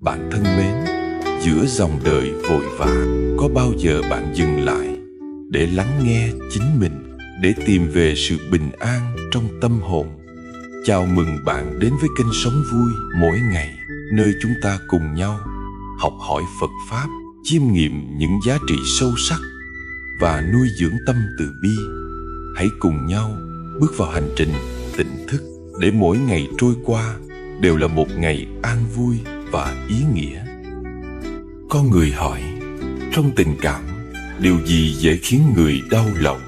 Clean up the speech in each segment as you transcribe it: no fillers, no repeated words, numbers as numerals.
Bạn thân mến, giữa dòng đời vội vã, có bao giờ bạn dừng lại để lắng nghe chính mình, để tìm về sự bình an trong tâm hồn? Chào mừng bạn đến với kênh Sống Vui Mỗi Ngày, nơi chúng ta cùng nhau học hỏi Phật Pháp, chiêm nghiệm những giá trị sâu sắc và nuôi dưỡng tâm từ bi. Hãy cùng nhau bước vào hành trình tỉnh thức, để mỗi ngày trôi qua đều là một ngày an vui và ý nghĩa. Có người hỏi, trong tình cảm, điều gì dễ khiến người đau lòng?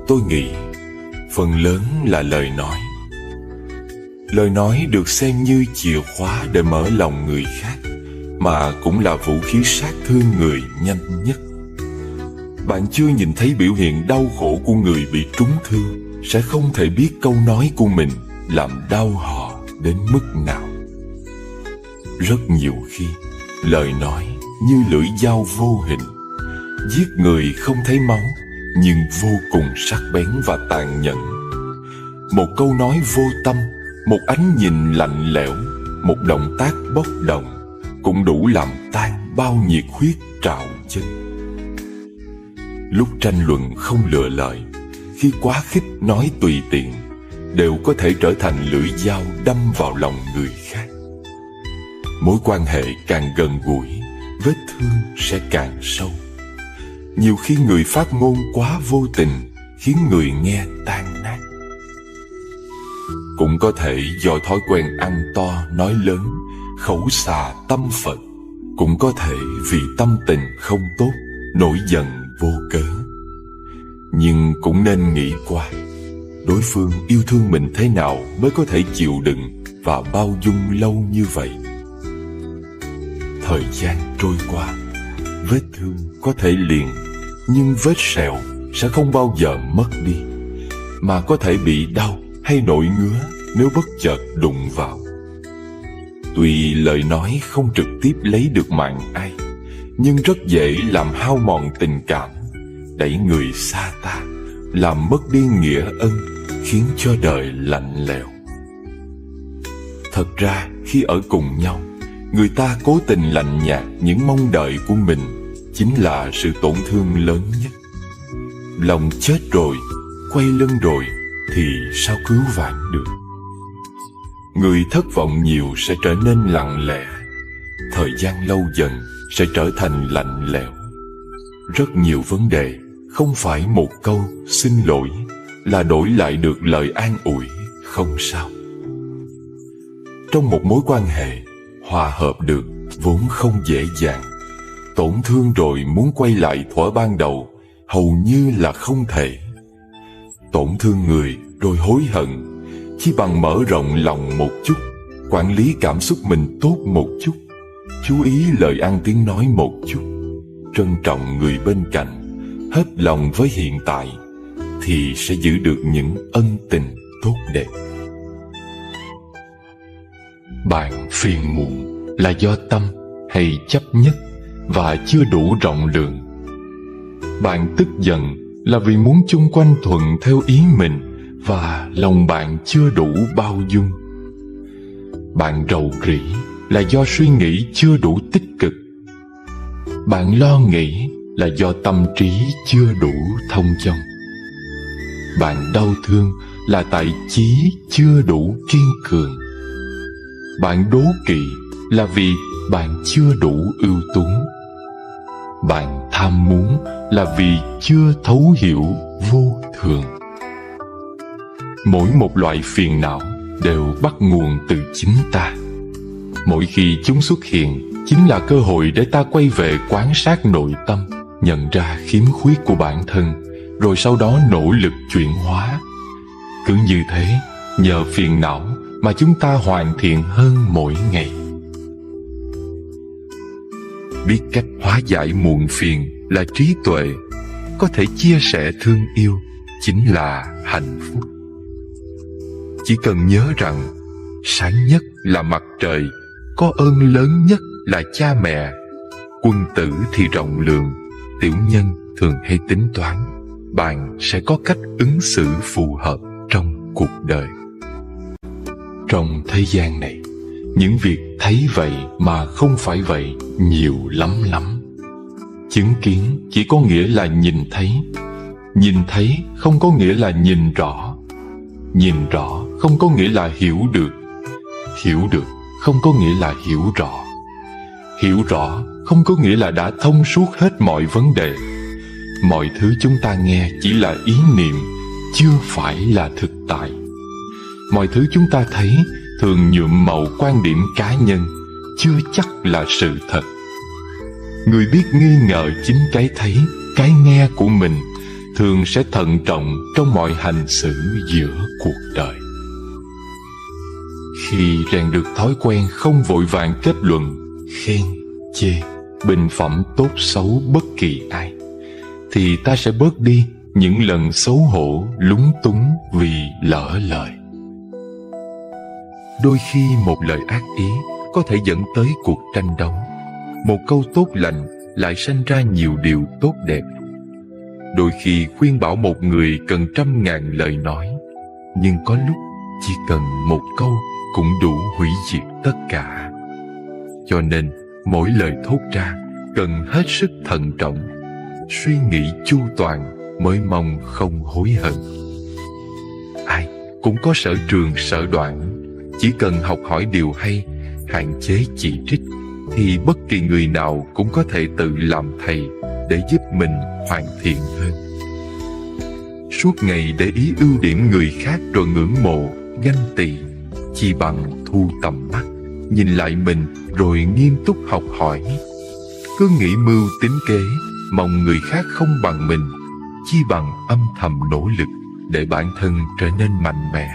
Tôi nghĩ, phần lớn là lời nói. Lời nói được xem như chìa khóa để mở lòng người khác, mà cũng là vũ khí sát thương người nhanh nhất. Bạn chưa nhìn thấy biểu hiện đau khổ của người bị trúng thương, sẽ không thể biết câu nói của mình làm đau họ đến mức nào. Rất nhiều khi, lời nói như lưỡi dao vô hình, giết người không thấy máu, nhưng vô cùng sắc bén và tàn nhẫn. Một câu nói vô tâm, một ánh nhìn lạnh lẽo, một động tác bốc đồng cũng đủ làm tan bao nhiệt huyết trào chân. Lúc tranh luận không lựa lời, khi quá khích nói tùy tiện, đều có thể trở thành lưỡi dao đâm vào lòng người khác. Mối quan hệ càng gần gũi, vết thương sẽ càng sâu. Nhiều khi người phát ngôn quá vô tình, khiến người nghe tan nát. Cũng có thể do thói quen ăn to nói lớn, khẩu xà tâm Phật. Cũng có thể vì tâm tình không tốt, nổi giận vô cớ. Nhưng cũng nên nghĩ qua, đối phương yêu thương mình thế nào mới có thể chịu đựng và bao dung lâu như vậy. Thời gian trôi qua, vết thương có thể liền, nhưng vết sẹo sẽ không bao giờ mất đi, mà có thể bị đau hay nổi ngứa nếu bất chợt đụng vào. Tuy lời nói không trực tiếp lấy được mạng ai, nhưng rất dễ làm hao mòn tình cảm, đẩy người xa ta, làm mất đi nghĩa ân, khiến cho đời lạnh lẽo. Thật ra khi ở cùng nhau, người ta cố tình lạnh nhạt những mong đợi của mình, chính là sự tổn thương lớn nhất. Lòng chết rồi, quay lưng rồi, thì sao cứu vãn được? Người thất vọng nhiều sẽ trở nên lặng lẽ, thời gian lâu dần sẽ trở thành lạnh lẽo. Rất nhiều vấn đề không phải một câu xin lỗi là đổi lại được lời an ủi không sao. Trong một mối quan hệ, hòa hợp được vốn không dễ dàng. Tổn thương rồi muốn quay lại thuở ban đầu hầu như là không thể. Tổn thương người rồi hối hận, chỉ bằng mở rộng lòng một chút, quản lý cảm xúc mình tốt một chút, chú ý lời ăn tiếng nói một chút, trân trọng người bên cạnh, hết lòng với hiện tại, thì sẽ giữ được những ân tình tốt đẹp. Bạn phiền muộn là do tâm hay chấp nhất và chưa đủ rộng lượng. Bạn tức giận là vì muốn chung quanh thuận theo ý mình và lòng bạn chưa đủ bao dung. Bạn rầu rĩ là do suy nghĩ chưa đủ tích cực. Bạn lo nghĩ là do tâm trí chưa đủ thông dong. Bạn đau thương là tại chí chưa đủ kiên cường. Bạn đố kỵ là vì bạn chưa đủ ưu tú. Bạn tham muốn là vì chưa thấu hiểu vô thường. Mỗi một loại phiền não đều bắt nguồn từ chính ta. Mỗi khi chúng xuất hiện chính là cơ hội để ta quay về quan sát nội tâm, nhận ra khiếm khuyết của bản thân, rồi sau đó nỗ lực chuyển hóa. Cứ như thế, nhờ phiền não mà chúng ta hoàn thiện hơn mỗi ngày. Biết cách hóa giải muộn phiền là trí tuệ, có thể chia sẻ thương yêu chính là hạnh phúc. Chỉ cần nhớ rằng, sáng nhất là mặt trời, có ơn lớn nhất là cha mẹ. Quân tử thì rộng lượng, tiểu nhân thường hay tính toán. Bạn sẽ có cách ứng xử phù hợp trong cuộc đời. Trong thế gian này, Những việc thấy vậy mà không phải vậy nhiều lắm lắm. Chứng kiến chỉ có nghĩa là nhìn thấy không có nghĩa là nhìn rõ không có nghĩa là hiểu được không có nghĩa là hiểu rõ không có nghĩa là đã thông suốt hết mọi vấn đề. Mọi thứ chúng ta nghe chỉ là ý niệm, chưa phải là thực tại. Mọi thứ chúng ta thấy thường nhuộm màu quan điểm cá nhân, chưa chắc là sự thật. Người biết nghi ngờ chính cái thấy, cái nghe của mình thường sẽ thận trọng trong mọi hành xử giữa cuộc đời. Khi rèn được thói quen không vội vàng kết luận, khen, chê, bình phẩm tốt xấu bất kỳ ai, thì ta sẽ bớt đi những lần xấu hổ, lúng túng vì lỡ lời. Đôi khi một lời ác ý có thể dẫn tới cuộc tranh đấu. Một câu tốt lành lại sanh ra nhiều điều tốt đẹp. Đôi khi khuyên bảo một người cần 100.000 lời nói, nhưng có lúc chỉ cần một câu cũng đủ hủy diệt tất cả. Cho nên mỗi lời thốt ra cần hết sức thận trọng, suy nghĩ chu toàn mới mong không hối hận. Ai cũng có sở trường sở đoạn, chỉ cần học hỏi điều hay, hạn chế chỉ trích, thì bất kỳ người nào cũng có thể tự làm thầy để giúp mình hoàn thiện hơn. Suốt ngày để ý ưu điểm người khác rồi ngưỡng mộ, ganh tị, chi bằng thu tầm mắt, nhìn lại mình rồi nghiêm túc học hỏi. Cứ nghĩ mưu tính kế, mong người khác không bằng mình, chi bằng âm thầm nỗ lực để bản thân trở nên mạnh mẽ.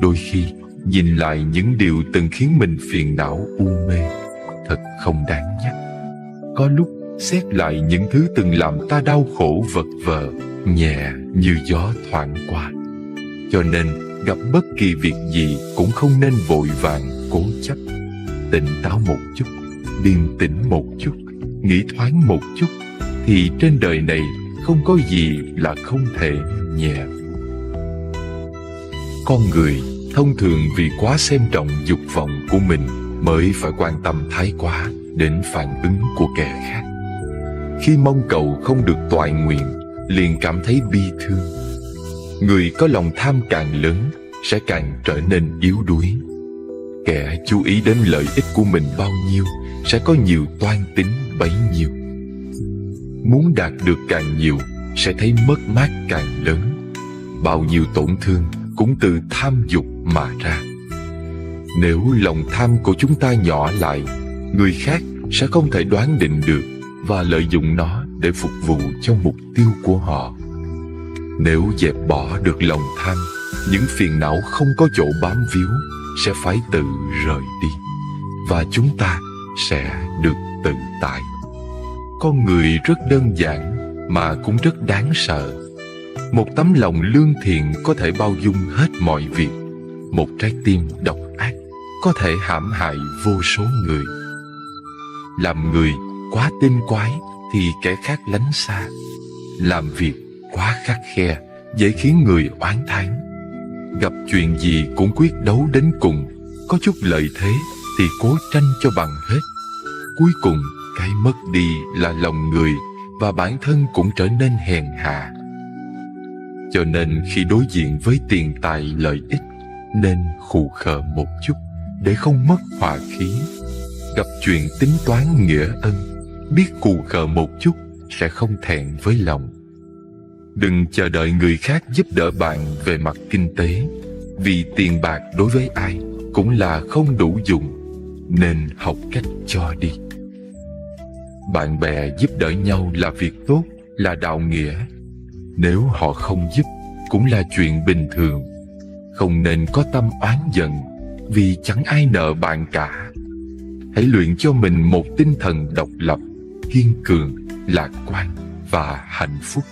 Đôi khi nhìn lại những điều từng khiến mình phiền não u mê, thật không đáng nhắc. Có lúc xét lại những thứ từng làm ta đau khổ vật vờ, nhẹ như gió thoảng qua. Cho nên gặp bất kỳ việc gì cũng không nên vội vàng cố chấp. Tỉnh táo một chút, điềm tĩnh một chút, nghĩ thoáng một chút, thì trên đời này không có gì là không thể nhẹ. Con người thông thường vì quá xem trọng dục vọng của mình mới phải quan tâm thái quá đến phản ứng của kẻ khác. Khi mong cầu không được toại nguyện, liền cảm thấy bi thương. Người có lòng tham càng lớn sẽ càng trở nên yếu đuối. Kẻ chú ý đến lợi ích của mình bao nhiêu sẽ có nhiều toan tính bấy nhiêu. Muốn đạt được càng nhiều sẽ thấy mất mát càng lớn. Bao nhiêu tổn thương cũng từ tham dục mà ra. Nếu lòng tham của chúng ta nhỏ lại, người khác sẽ không thể đoán định được và lợi dụng nó để phục vụ cho mục tiêu của họ. Nếu dẹp bỏ được lòng tham, những phiền não không có chỗ bám víu sẽ phải tự rời đi, và chúng ta sẽ được tự tại. Con người rất đơn giản mà cũng rất đáng sợ. Một tấm lòng lương thiện có thể bao dung hết mọi việc. Một trái tim độc ác có thể hãm hại vô số người. Làm người quá tinh quái thì kẻ khác lánh xa. Làm việc quá khắt khe dễ khiến người oán thán. Gặp chuyện gì cũng quyết đấu đến cùng. Có chút lợi thế thì cố tranh cho bằng hết. Cuối cùng cái mất đi là lòng người, và bản thân cũng trở nên hèn hạ. Cho nên khi đối diện với tiền tài lợi ích, nên khù khờ một chút để không mất hòa khí. Gặp chuyện tính toán nghĩa ân, biết khù khờ một chút sẽ không thẹn với lòng. Đừng chờ đợi người khác giúp đỡ bạn về mặt kinh tế, vì tiền bạc đối với ai cũng là không đủ dùng, nên học cách cho đi. Bạn bè giúp đỡ nhau là việc tốt, là đạo nghĩa. Nếu họ không giúp cũng là chuyện bình thường. Không nên có tâm oán giận, vì chẳng ai nợ bạn cả. Hãy luyện cho mình một tinh thần độc lập, kiên cường, lạc quan và hạnh phúc.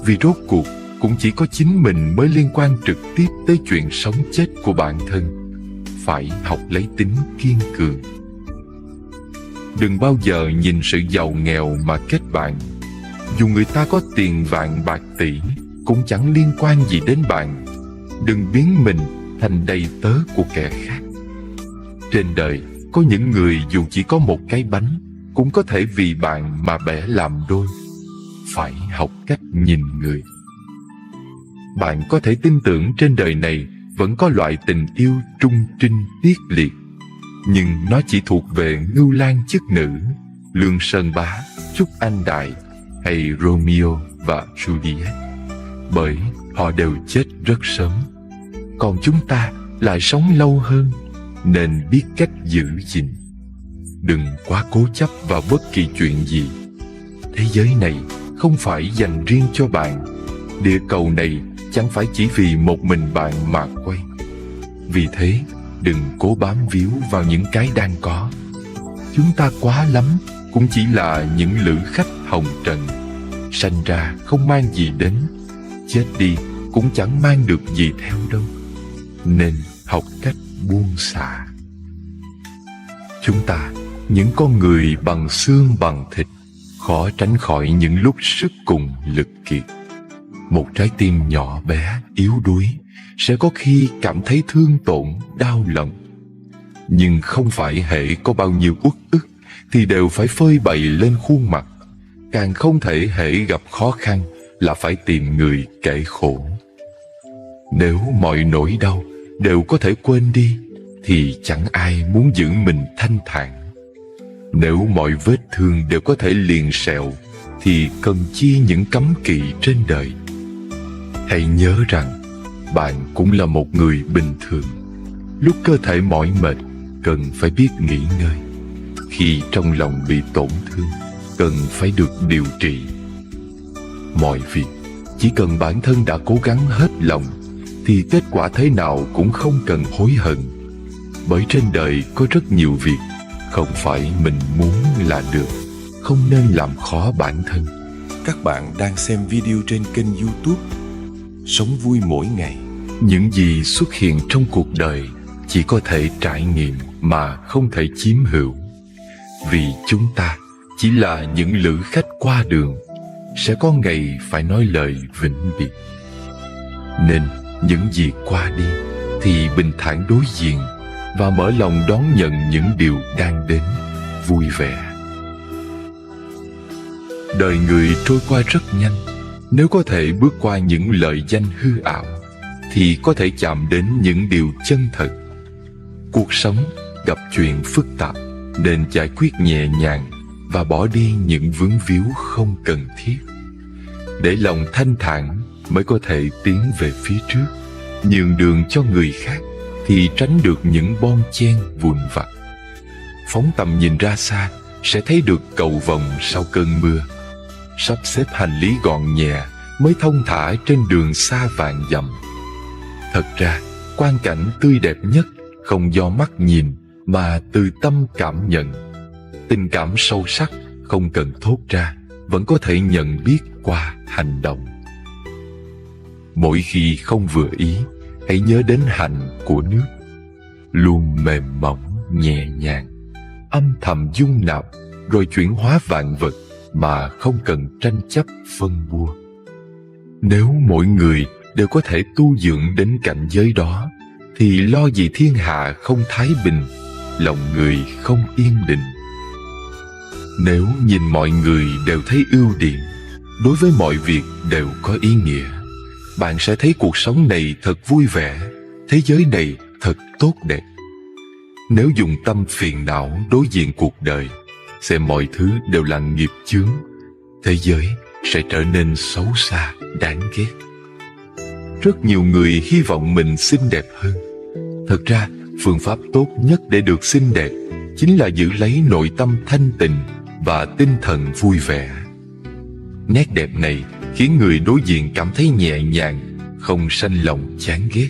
Vì rốt cuộc cũng chỉ có chính mình mới liên quan trực tiếp tới chuyện sống chết của bản thân. Phải học lấy tính kiên cường. Đừng bao giờ nhìn sự giàu nghèo mà kết bạn. Dù người ta có tiền vạn bạc tỷ cũng chẳng liên quan gì đến bạn. Đừng biến mình thành đầy tớ của kẻ khác. Trên đời có những người dù chỉ có một cái bánh cũng có thể vì bạn mà bẻ làm đôi. Phải học cách nhìn người. Bạn có thể tin tưởng trên đời này vẫn có loại tình yêu trung trinh tiết liệt, nhưng nó chỉ thuộc về Ngưu Lang chức nữ, Lương Sơn Bá, Trúc Anh Đại hay Romeo và Juliet, bởi họ đều chết rất sớm. Còn chúng ta lại sống lâu hơn, nên biết cách giữ gìn. Đừng quá cố chấp vào bất kỳ chuyện gì. Thế giới này không phải dành riêng cho bạn. Địa cầu này chẳng phải chỉ vì một mình bạn mà quay. Vì thế, đừng cố bám víu vào những cái đang có. Chúng ta quá lắm cũng chỉ là những lữ khách hồng trần, sanh ra không mang gì đến, chết đi cũng chẳng mang được gì theo đâu. Nên học cách buông xả. Chúng ta, những con người bằng xương bằng thịt, khó tránh khỏi những lúc sức cùng lực kiệt. Một trái tim nhỏ bé, yếu đuối sẽ có khi cảm thấy thương tổn, đau lòng. Nhưng không phải hễ có bao nhiêu uất ức thì đều phải phơi bày lên khuôn mặt. Càng không thể hễ gặp khó khăn là phải tìm người kể khổ. Nếu mọi nỗi đau đều có thể quên đi thì chẳng ai muốn giữ mình thanh thản. Nếu mọi vết thương đều có thể liền sẹo thì cần chi những cấm kỵ trên đời. Hãy nhớ rằng bạn cũng là một người bình thường. Lúc cơ thể mỏi mệt cần phải biết nghỉ ngơi. Khi trong lòng bị tổn thương cần phải được điều trị. Mọi việc chỉ cần bản thân đã cố gắng hết lòng thì kết quả thế nào cũng không cần hối hận. Bởi trên đời có rất nhiều việc không phải mình muốn là được. Không nên làm khó bản thân. Các bạn đang xem video trên kênh YouTube Sống Vui Mỗi Ngày. Những gì xuất hiện trong cuộc đời chỉ có thể trải nghiệm mà không thể chiếm hữu. Vì chúng ta chỉ là những lữ khách qua đường, sẽ có ngày phải nói lời vĩnh biệt. Nên những gì qua đi thì bình thản đối diện và mở lòng đón nhận những điều đang đến vui vẻ. Đời người trôi qua rất nhanh. Nếu có thể bước qua những lợi danh hư ảo thì có thể chạm đến những điều chân thật. Cuộc sống gặp chuyện phức tạp nên giải quyết nhẹ nhàng và bỏ đi những vướng víu không cần thiết. Để lòng thanh thản mới có thể tiến về phía trước, nhường đường cho người khác thì tránh được những bon chen vụn vặt. Phóng tầm nhìn ra xa sẽ thấy được cầu vồng sau cơn mưa. Sắp xếp hành lý gọn nhẹ mới thông thả trên đường xa vạn dặm. Thật ra, quang cảnh tươi đẹp nhất không do mắt nhìn mà từ tâm cảm nhận. Tình cảm sâu sắc không cần thốt ra, vẫn có thể nhận biết qua hành động. Mỗi khi không vừa ý, hãy nhớ đến hạnh của nước. Luôn mềm mỏng, nhẹ nhàng, âm thầm dung nạp rồi chuyển hóa vạn vật mà không cần tranh chấp phân bua. Nếu mỗi người đều có thể tu dưỡng đến cảnh giới đó thì lo gì thiên hạ không thái bình, lòng người không yên định. Nếu nhìn mọi người đều thấy ưu điểm, đối với mọi việc đều có ý nghĩa, bạn sẽ thấy cuộc sống này thật vui vẻ, thế giới này thật tốt đẹp. Nếu dùng tâm phiền não đối diện cuộc đời, xem mọi thứ đều là nghiệp chướng, thế giới sẽ trở nên xấu xa, đáng ghét. Rất nhiều người hy vọng mình xinh đẹp hơn. Thật ra, phương pháp tốt nhất để được xinh đẹp chính là giữ lấy nội tâm thanh tịnh và tinh thần vui vẻ. Nét đẹp này khiến người đối diện cảm thấy nhẹ nhàng, không sanh lòng chán ghét.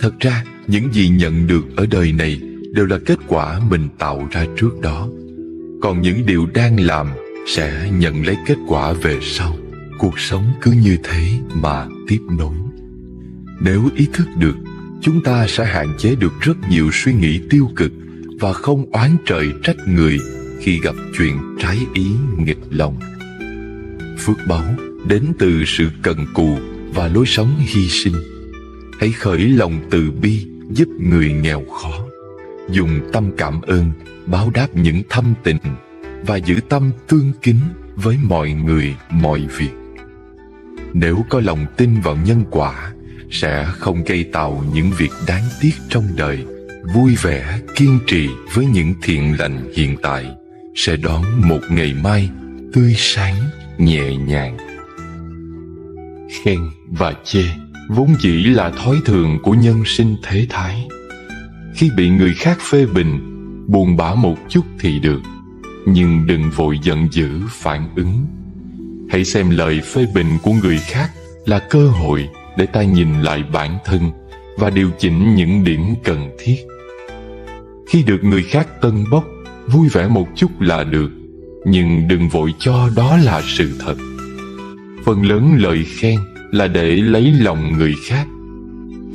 Thật ra, những gì nhận được ở đời này đều là kết quả mình tạo ra trước đó. Còn những điều đang làm sẽ nhận lấy kết quả về sau. Cuộc sống cứ như thế mà tiếp nối. Nếu ý thức được, chúng ta sẽ hạn chế được rất nhiều suy nghĩ tiêu cực và không oán trời trách người khi gặp chuyện trái ý nghịch lòng. Phước báu đến từ sự cần cù và lối sống hy sinh. Hãy khởi lòng từ bi giúp người nghèo khó. dùng tâm cảm ơn báo đáp những thâm tình và giữ tâm tương kính với mọi người mọi việc. Nếu có lòng tin vào nhân quả, sẽ không gây tạo những việc đáng tiếc trong đời. Vui vẻ kiên trì với những thiện lành hiện tại, sẽ đón một ngày mai tươi sáng nhẹ nhàng. Khen và chê vốn dĩ là thói thường của nhân sinh thế thái. Khi bị người khác phê bình, buồn bã một chút thì được, nhưng đừng vội giận dữ phản ứng. Hãy xem lời phê bình của người khác là cơ hội để ta nhìn lại bản thân và điều chỉnh những điểm cần thiết. Khi được người khác tâng bốc, vui vẻ một chút là được, nhưng đừng vội cho đó là sự thật. Phần lớn lời khen là để lấy lòng người khác.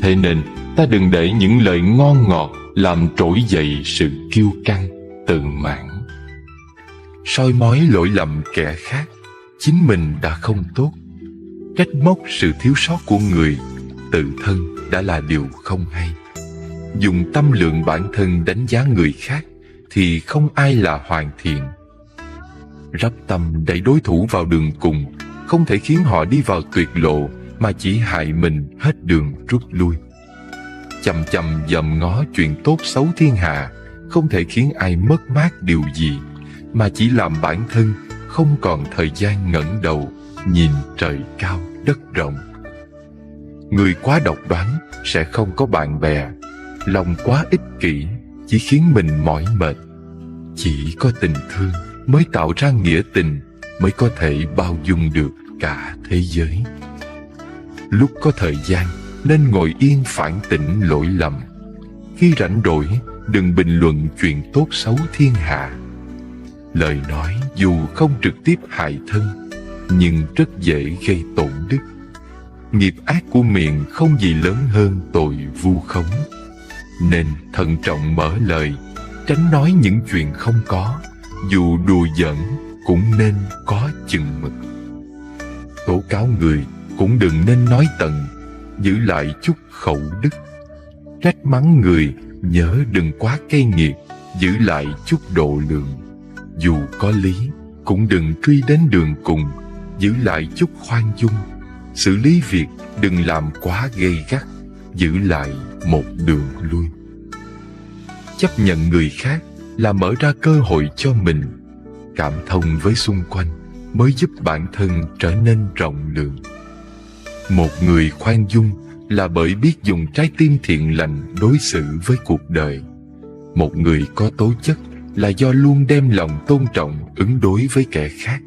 Thế nên ta đừng để những lời ngon ngọt làm trỗi dậy sự kiêu căng, tự mãn. Soi mói lỗi lầm kẻ khác, chính mình đã không tốt. Trách móc sự thiếu sót của người, tự thân đã là điều không hay. Dùng tâm lượng bản thân đánh giá người khác thì không ai là hoàn thiện. Rắp tâm đẩy đối thủ vào đường cùng không thể khiến họ đi vào tuyệt lộ, mà chỉ hại mình hết đường rút lui. Chằm chằm dòm ngó chuyện tốt xấu thiên hạ không thể khiến ai mất mát điều gì, mà chỉ làm bản thân không còn thời gian ngẩng đầu nhìn trời cao đất rộng. Người quá độc đoán sẽ không có bạn bè, lòng quá ích kỷ chỉ khiến mình mỏi mệt. Chỉ có tình thương mới tạo ra nghĩa tình, mới có thể bao dung được cả thế giới. Lúc có thời gian nên ngồi yên phản tỉnh lỗi lầm. Khi rảnh rỗi đừng bình luận chuyện tốt xấu thiên hạ. Lời nói dù không trực tiếp hại thân, nhưng rất dễ gây tổn đức. Nghiệp ác của miệng không gì lớn hơn tội vu khống. Nên thận trọng mở lời, tránh nói những chuyện không có. Dù đùa giỡn cũng nên có chừng mực. Tố cáo người cũng đừng nên nói tận, giữ lại chút khẩu đức. Trách mắng người nhớ đừng quá cay nghiệt, giữ lại chút độ lượng. Dù có lý cũng đừng truy đến đường cùng, giữ lại chút khoan dung. Xử lý việc đừng làm quá gay gắt, giữ lại một đường lui. Chấp nhận người khác là mở ra cơ hội cho mình. Cảm thông với xung quanh mới giúp bản thân trở nên rộng lượng. Một người khoan dung là bởi biết dùng trái tim thiện lành đối xử với cuộc đời. Một người có tố chất là do luôn đem lòng tôn trọng ứng đối với kẻ khác.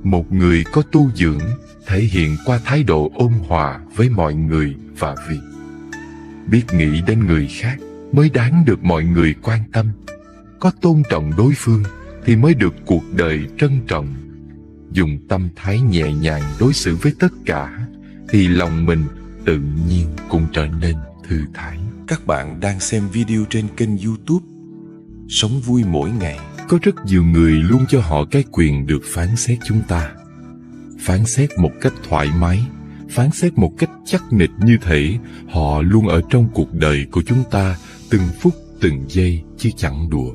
Một người có tu dưỡng thể hiện qua thái độ ôn hòa với mọi người và việc. Biết nghĩ đến người khác mới đáng được mọi người quan tâm. Có tôn trọng đối phương thì mới được cuộc đời trân trọng. Dùng tâm thái nhẹ nhàng đối xử với tất cả thì lòng mình tự nhiên cũng trở nên thư thái. Các bạn đang xem video trên kênh YouTube Sống Vui Mỗi Ngày. Có rất nhiều người luôn cho họ cái quyền được phán xét chúng ta. Phán xét một cách thoải mái, phán xét một cách chắc nịch, như thể họ luôn ở trong cuộc đời của chúng ta từng phút từng giây chứ chẳng đùa.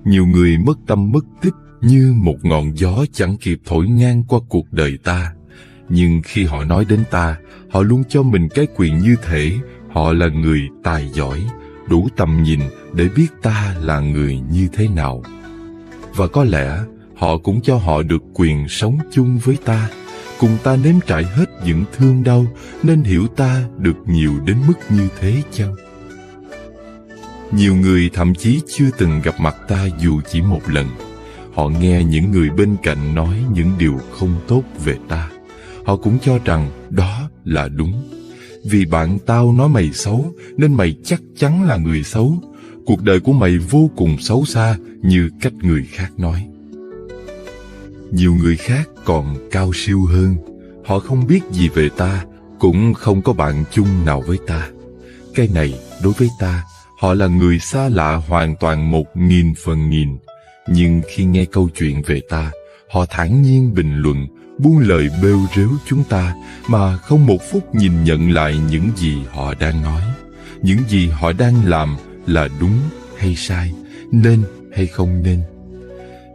Nhiều người mất tâm mất tích như một ngọn gió chẳng kịp thổi ngang qua cuộc đời ta. Nhưng khi họ nói đến ta, họ luôn cho mình cái quyền như thể họ là người tài giỏi, đủ tầm nhìn để biết ta là người như thế nào. Và có lẽ họ cũng cho họ được quyền sống chung với ta, cùng ta nếm trải hết những thương đau, nên hiểu ta được nhiều đến mức như thế chăng? Nhiều người thậm chí chưa từng gặp mặt ta dù chỉ một lần. Họ nghe những người bên cạnh nói những điều không tốt về ta. Họ cũng cho rằng đó là đúng. Vì bạn tao nói mày xấu nên mày chắc chắn là người xấu. Cuộc đời của mày vô cùng xấu xa như cách người khác nói. Nhiều người khác còn cao siêu hơn. Họ không biết gì về ta, cũng không có bạn chung nào với ta. Cái này đối với ta, họ là người xa lạ hoàn toàn 1000%. Nhưng khi nghe câu chuyện về ta, họ thản nhiên bình luận, buông lời bêu rếu chúng ta mà không một phút nhìn nhận lại những gì họ đang nói. Những gì họ đang làm là đúng hay sai, nên hay không nên.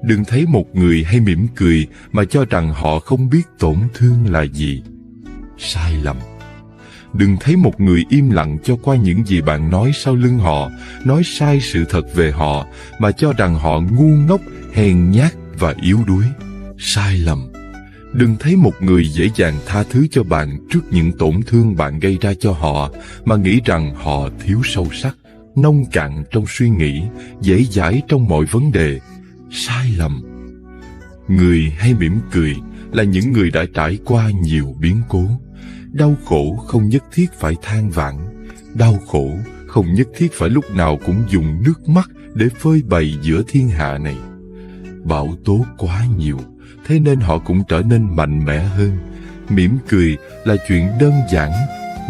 Đừng thấy một người hay mỉm cười mà cho rằng họ không biết tổn thương là gì. Sai lầm. Đừng thấy một người im lặng cho qua những gì bạn nói sau lưng họ, nói sai sự thật về họ mà cho rằng họ ngu ngốc, hèn nhát và yếu đuối. Sai lầm. Đừng thấy một người dễ dàng tha thứ cho bạn trước những tổn thương bạn gây ra cho họ mà nghĩ rằng họ thiếu sâu sắc, nông cạn trong suy nghĩ, dễ dãi trong mọi vấn đề. Sai lầm. Người hay mỉm cười là những người đã trải qua nhiều biến cố. Đau khổ không nhất thiết phải than vãn. Đau khổ không nhất thiết phải lúc nào cũng dùng nước mắt để phơi bày giữa thiên hạ này. Bão tố quá nhiều, thế nên họ cũng trở nên mạnh mẽ hơn. Mỉm cười là chuyện đơn giản,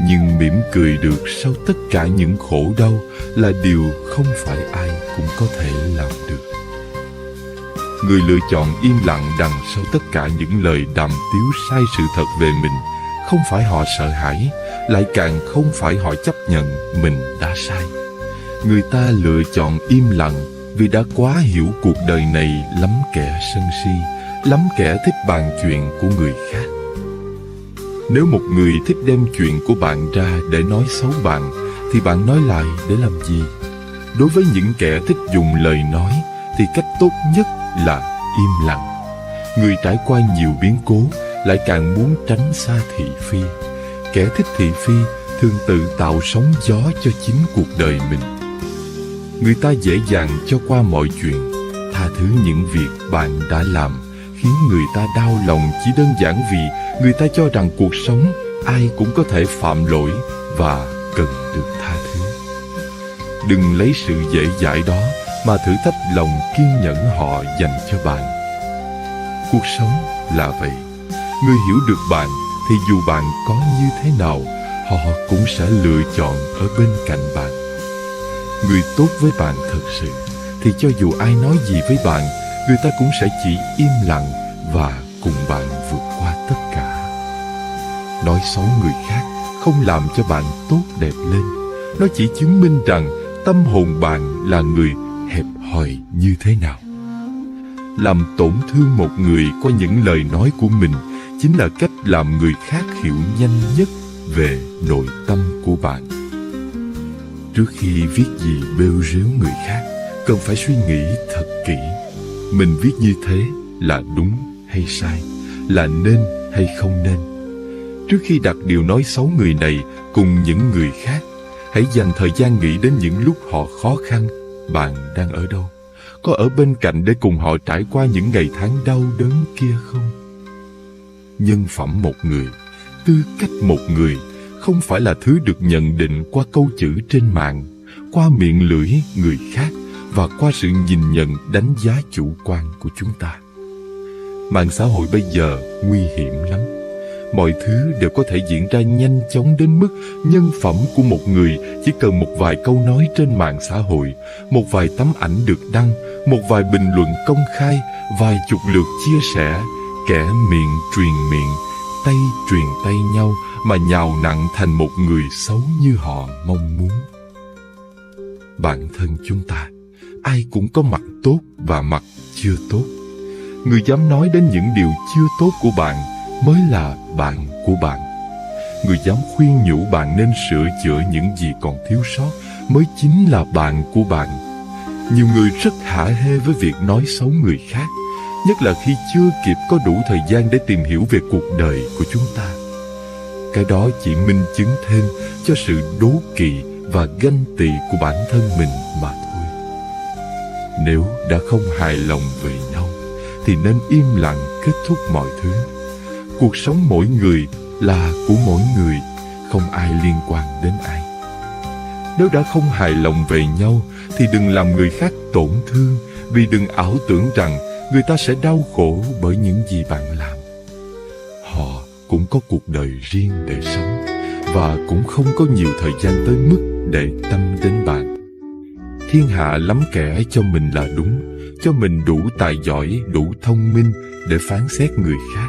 nhưng mỉm cười được sau tất cả những khổ đau là điều không phải ai cũng có thể làm được. Người lựa chọn im lặng đằng sau tất cả những lời đàm tiếu sai sự thật về mình, không phải họ sợ hãi, lại càng không phải họ chấp nhận mình đã sai. Người ta lựa chọn im lặng vì đã quá hiểu cuộc đời này lắm kẻ sân si, lắm kẻ thích bàn chuyện của người khác. Nếu một người thích đem chuyện của bạn ra để nói xấu bạn, thì bạn nói lại để làm gì? Đối với những kẻ thích dùng lời nói, thì cách tốt nhất là im lặng. Người trải qua nhiều biến cố lại càng muốn tránh xa thị phi. Kẻ thích thị phi thường tự tạo sóng gió cho chính cuộc đời mình. Người ta dễ dàng cho qua mọi chuyện, tha thứ những việc bạn đã làm, khiến người ta đau lòng chỉ đơn giản vì người ta cho rằng cuộc sống ai cũng có thể phạm lỗi và cần được tha thứ. Đừng lấy sự dễ dãi đó mà thử thách lòng kiên nhẫn họ dành cho bạn. Cuộc sống là vậy. Người hiểu được bạn thì dù bạn có như thế nào, họ cũng sẽ lựa chọn ở bên cạnh bạn. Người tốt với bạn thật sự thì cho dù ai nói gì với bạn, người ta cũng sẽ chỉ im lặng và cùng bạn vượt qua tất cả. Nói xấu người khác không làm cho bạn tốt đẹp lên. Nó chỉ chứng minh rằng tâm hồn bạn là người hẹp hòi như thế nào. Làm tổn thương một người qua những lời nói của mình chính là cách làm người khác hiểu nhanh nhất về nội tâm của bạn. Trước khi viết gì bêu rếu người khác, cần phải suy nghĩ thật kỹ. Mình viết như thế là đúng hay sai, là nên hay không nên. Trước khi đặt điều nói xấu người này cùng những người khác, hãy dành thời gian nghĩ đến những lúc họ khó khăn. Bạn đang ở đâu? Có ở bên cạnh để cùng họ trải qua những ngày tháng đau đớn kia không? Nhân phẩm một người, tư cách một người không phải là thứ được nhận định qua câu chữ trên mạng, qua miệng lưỡi người khác và qua sự nhìn nhận đánh giá chủ quan của chúng ta. Mạng xã hội bây giờ nguy hiểm lắm. Mọi thứ đều có thể diễn ra nhanh chóng đến mức nhân phẩm của một người chỉ cần một vài câu nói trên mạng xã hội, một vài tấm ảnh được đăng, một vài bình luận công khai, vài chục lượt chia sẻ, kẻ miệng truyền miệng, tay truyền tay nhau mà nhào nặn thành một người xấu như họ mong muốn. Bản thân chúng ta, ai cũng có mặt tốt và mặt chưa tốt. Người dám nói đến những điều chưa tốt của bạn mới là bạn của bạn. Người dám khuyên nhủ bạn nên sửa chữa những gì còn thiếu sót mới chính là bạn của bạn. Nhiều người rất hả hê với việc nói xấu người khác, nhất là khi chưa kịp có đủ thời gian để tìm hiểu về cuộc đời của chúng ta. Cái đó chỉ minh chứng thêm cho sự đố kỵ và ganh tị của bản thân mình mà thôi. Nếu đã không hài lòng về nhau thì nên im lặng kết thúc mọi thứ. Cuộc sống mỗi người là của mỗi người, không ai liên quan đến ai. Nếu đã không hài lòng về nhau thì đừng làm người khác tổn thương, vì đừng ảo tưởng rằng người ta sẽ đau khổ bởi những gì bạn làm. Họ cũng có cuộc đời riêng để sống và cũng không có nhiều thời gian tới mức để tâm đến bạn. Thiên hạ lắm kẻ cho mình là đúng, cho mình đủ tài giỏi, đủ thông minh để phán xét người khác.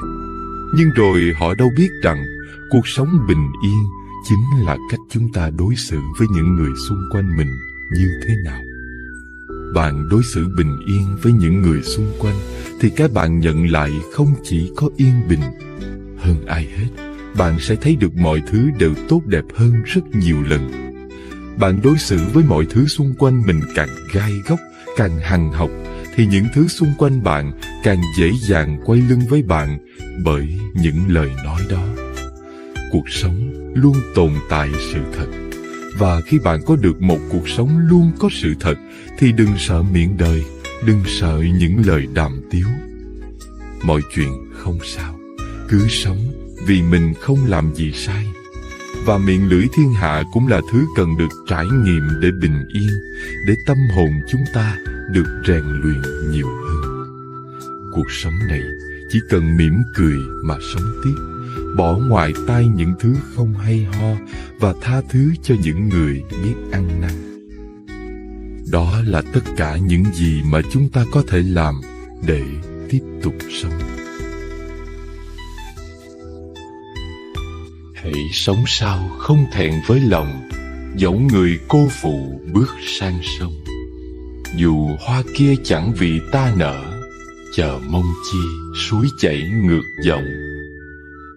Nhưng rồi họ đâu biết rằng cuộc sống bình yên chính là cách chúng ta đối xử với những người xung quanh mình như thế nào. bạn đối xử bình yên với những người xung quanh, thì cái bạn nhận lại không chỉ có yên bình. Hơn ai hết, bạn sẽ thấy được mọi thứ đều tốt đẹp hơn rất nhiều lần. Bạn đối xử với mọi thứ xung quanh mình càng gai góc, càng hằn học, thì những thứ xung quanh bạn càng dễ dàng quay lưng với bạn bởi những lời nói đó. Cuộc sống luôn tồn tại sự thật, và khi bạn có được một cuộc sống luôn có sự thật thì đừng sợ miệng đời, đừng sợ những lời đàm tiếu. Mọi chuyện không sao, cứ sống vì mình không làm gì sai. Và miệng lưỡi thiên hạ cũng là thứ cần được trải nghiệm để bình yên, để tâm hồn chúng ta được rèn luyện nhiều hơn. Cuộc sống này chỉ cần mỉm cười mà sống tiếp, bỏ ngoài tai những thứ không hay ho và tha thứ cho những người biết ăn năn. Đó là tất cả những gì mà chúng ta có thể làm để tiếp tục sống. Hãy sống sao không thẹn với lòng, dẫu người cô phụ bước sang sông. Dù hoa kia chẳng vì ta nở, chờ mong chi suối chảy ngược dòng.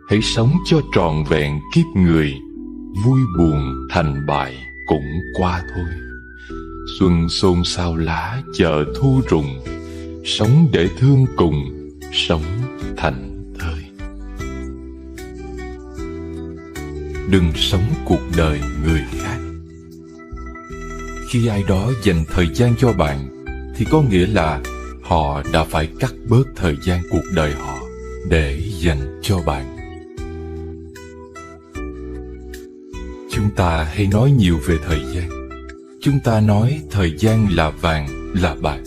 Hãy sống cho trọn vẹn kiếp người, vui buồn thành bại cũng qua thôi. Xuân xôn xao lá chờ thu rụng, sống để thương cùng, sống thành thơi. Đừng sống cuộc đời người khác. Khi ai đó dành thời gian cho bạn, thì có nghĩa là họ đã phải cắt bớt thời gian cuộc đời họ để dành cho bạn. Chúng ta hay nói nhiều về thời gian. Chúng ta nói thời gian là vàng, là bạc.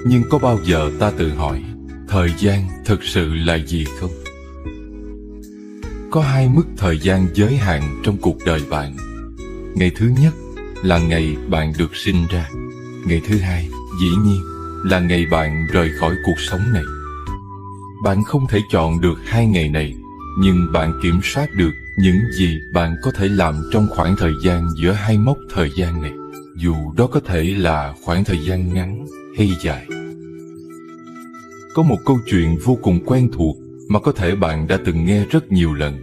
Nhưng có bao giờ ta tự hỏi, thời gian thực sự là gì không? Có hai mức thời gian giới hạn trong cuộc đời bạn. Ngày thứ nhất là ngày bạn được sinh ra. Ngày thứ hai, dĩ nhiên, là ngày bạn rời khỏi cuộc sống này. Bạn không thể chọn được hai ngày này, nhưng bạn kiểm soát được những gì bạn có thể làm trong khoảng thời gian giữa hai mốc thời gian này, dù đó có thể là khoảng thời gian ngắn hay dài. Có một câu chuyện vô cùng quen thuộc mà có thể bạn đã từng nghe rất nhiều lần.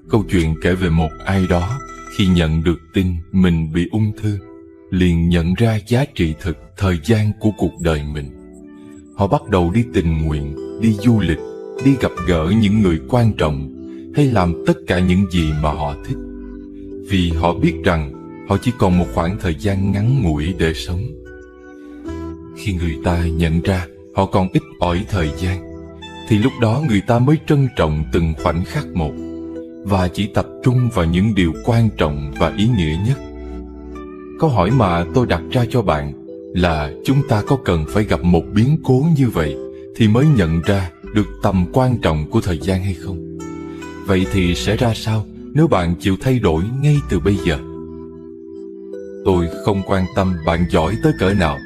Câu chuyện kể về một ai đó khi nhận được tin mình bị ung thư, liền nhận ra giá trị thực thời gian của cuộc đời mình. Họ bắt đầu đi tình nguyện, đi du lịch, đi gặp gỡ những người quan trọng, hay làm tất cả những gì mà họ thích. Vì họ biết rằng họ chỉ còn một khoảng thời gian ngắn ngủi để sống. Khi người ta nhận ra họ còn ít ỏi thời gian, thì lúc đó người ta mới trân trọng từng khoảnh khắc một, và chỉ tập trung vào những điều quan trọng và ý nghĩa nhất. Câu hỏi mà tôi đặt ra cho bạn là chúng ta có cần phải gặp một biến cố như vậy thì mới nhận ra được tầm quan trọng của thời gian hay không? Vậy thì sẽ ra sao nếu bạn chịu thay đổi ngay từ bây giờ? Tôi không quan tâm bạn giỏi tới cỡ nào,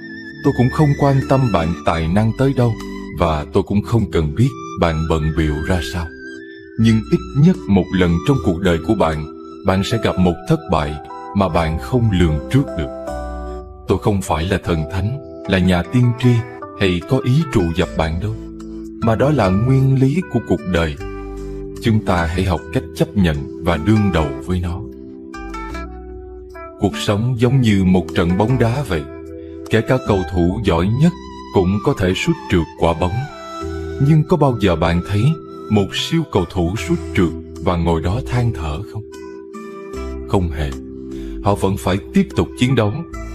tôi cũng không quan tâm bạn tài năng tới đâu, và tôi cũng không cần biết bạn bận bịu ra sao. Nhưng ít nhất một lần trong cuộc đời của bạn, bạn sẽ gặp một thất bại mà bạn không lường trước được. Tôi không phải là thần thánh, là nhà tiên tri hay có ý trụ dập bạn đâu, mà đó là nguyên lý của cuộc đời. Chúng ta hãy học cách chấp nhận và đương đầu với nó. Cuộc sống giống như một trận bóng đá vậy. Kể cả cầu thủ giỏi nhất cũng có thể sút trượt quả bóng. Nhưng có bao giờ bạn thấy một siêu cầu thủ sút trượt và ngồi đó than thở không? Không hề. Họ vẫn phải tiếp tục chiến đấu,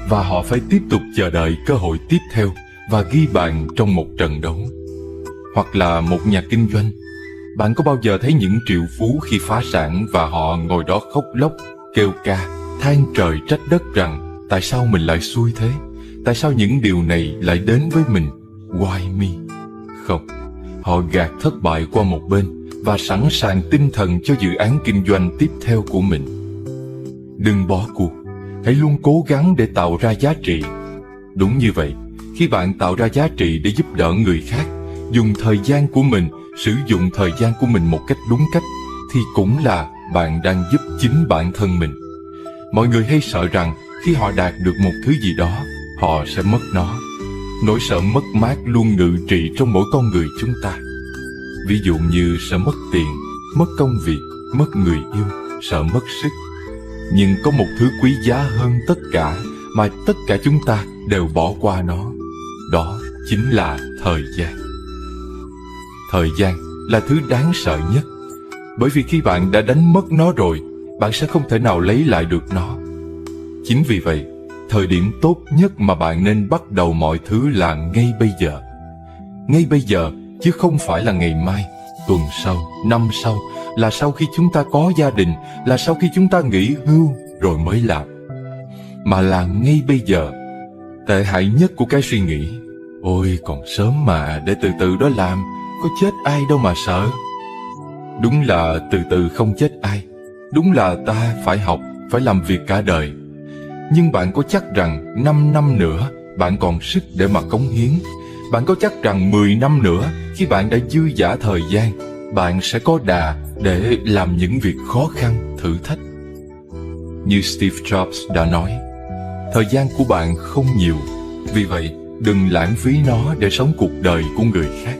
và họ phải tiếp tục chờ đợi cơ hội tiếp theo và ghi bàn trong một trận đấu. Hoặc là một nhà kinh doanh. Bạn có bao giờ thấy những triệu phú khi phá sản và họ ngồi đó khóc lóc, kêu ca, than trời trách đất rằng tại sao mình lại xui thế? Tại sao những điều này lại đến với mình? Why me? Không, họ gạt thất bại qua một bên và sẵn sàng tinh thần cho dự án kinh doanh tiếp theo của mình. Đừng bỏ cuộc, hãy luôn cố gắng để tạo ra giá trị. Đúng như vậy, khi bạn tạo ra giá trị để giúp đỡ người khác, dùng thời gian của mình, sử dụng thời gian của mình một cách đúng cách, thì cũng là bạn đang giúp chính bản thân mình. Mọi người hay sợ rằng khi họ đạt được một thứ gì đó, họ sẽ mất nó. Nỗi sợ mất mát luôn ngự trị trong mỗi con người chúng ta. Ví dụ như sợ mất tiền, mất công việc, mất người yêu, sợ mất sức. Nhưng có một thứ quý giá hơn tất cả mà tất cả chúng ta đều bỏ qua nó. Đó chính là thời gian. Thời gian là thứ đáng sợ nhất. Bởi vì khi bạn đã đánh mất nó rồi, bạn sẽ không thể nào lấy lại được nó. Chính vì vậy, thời điểm tốt nhất mà bạn nên bắt đầu mọi thứ là ngay bây giờ. Ngay bây giờ, chứ không phải là ngày mai, tuần sau, năm sau, là sau khi chúng ta có gia đình, là sau khi chúng ta nghỉ hưu rồi mới làm. Mà là ngay bây giờ. Tệ hại nhất của cái suy nghĩ, ôi còn sớm mà, để từ từ đó làm, có chết ai đâu mà sợ. Đúng là từ từ không chết ai. Đúng là ta phải học, phải làm việc cả đời. Nhưng bạn có chắc rằng 5 năm nữa bạn còn sức để mà cống hiến? Bạn có chắc rằng 10 năm nữa, khi bạn đã dư dả thời gian, bạn sẽ có đà để làm những việc khó khăn, thử thách? Như Steve Jobs đã nói, thời gian của bạn không nhiều. Vì vậy, đừng lãng phí nó để sống cuộc đời của người khác.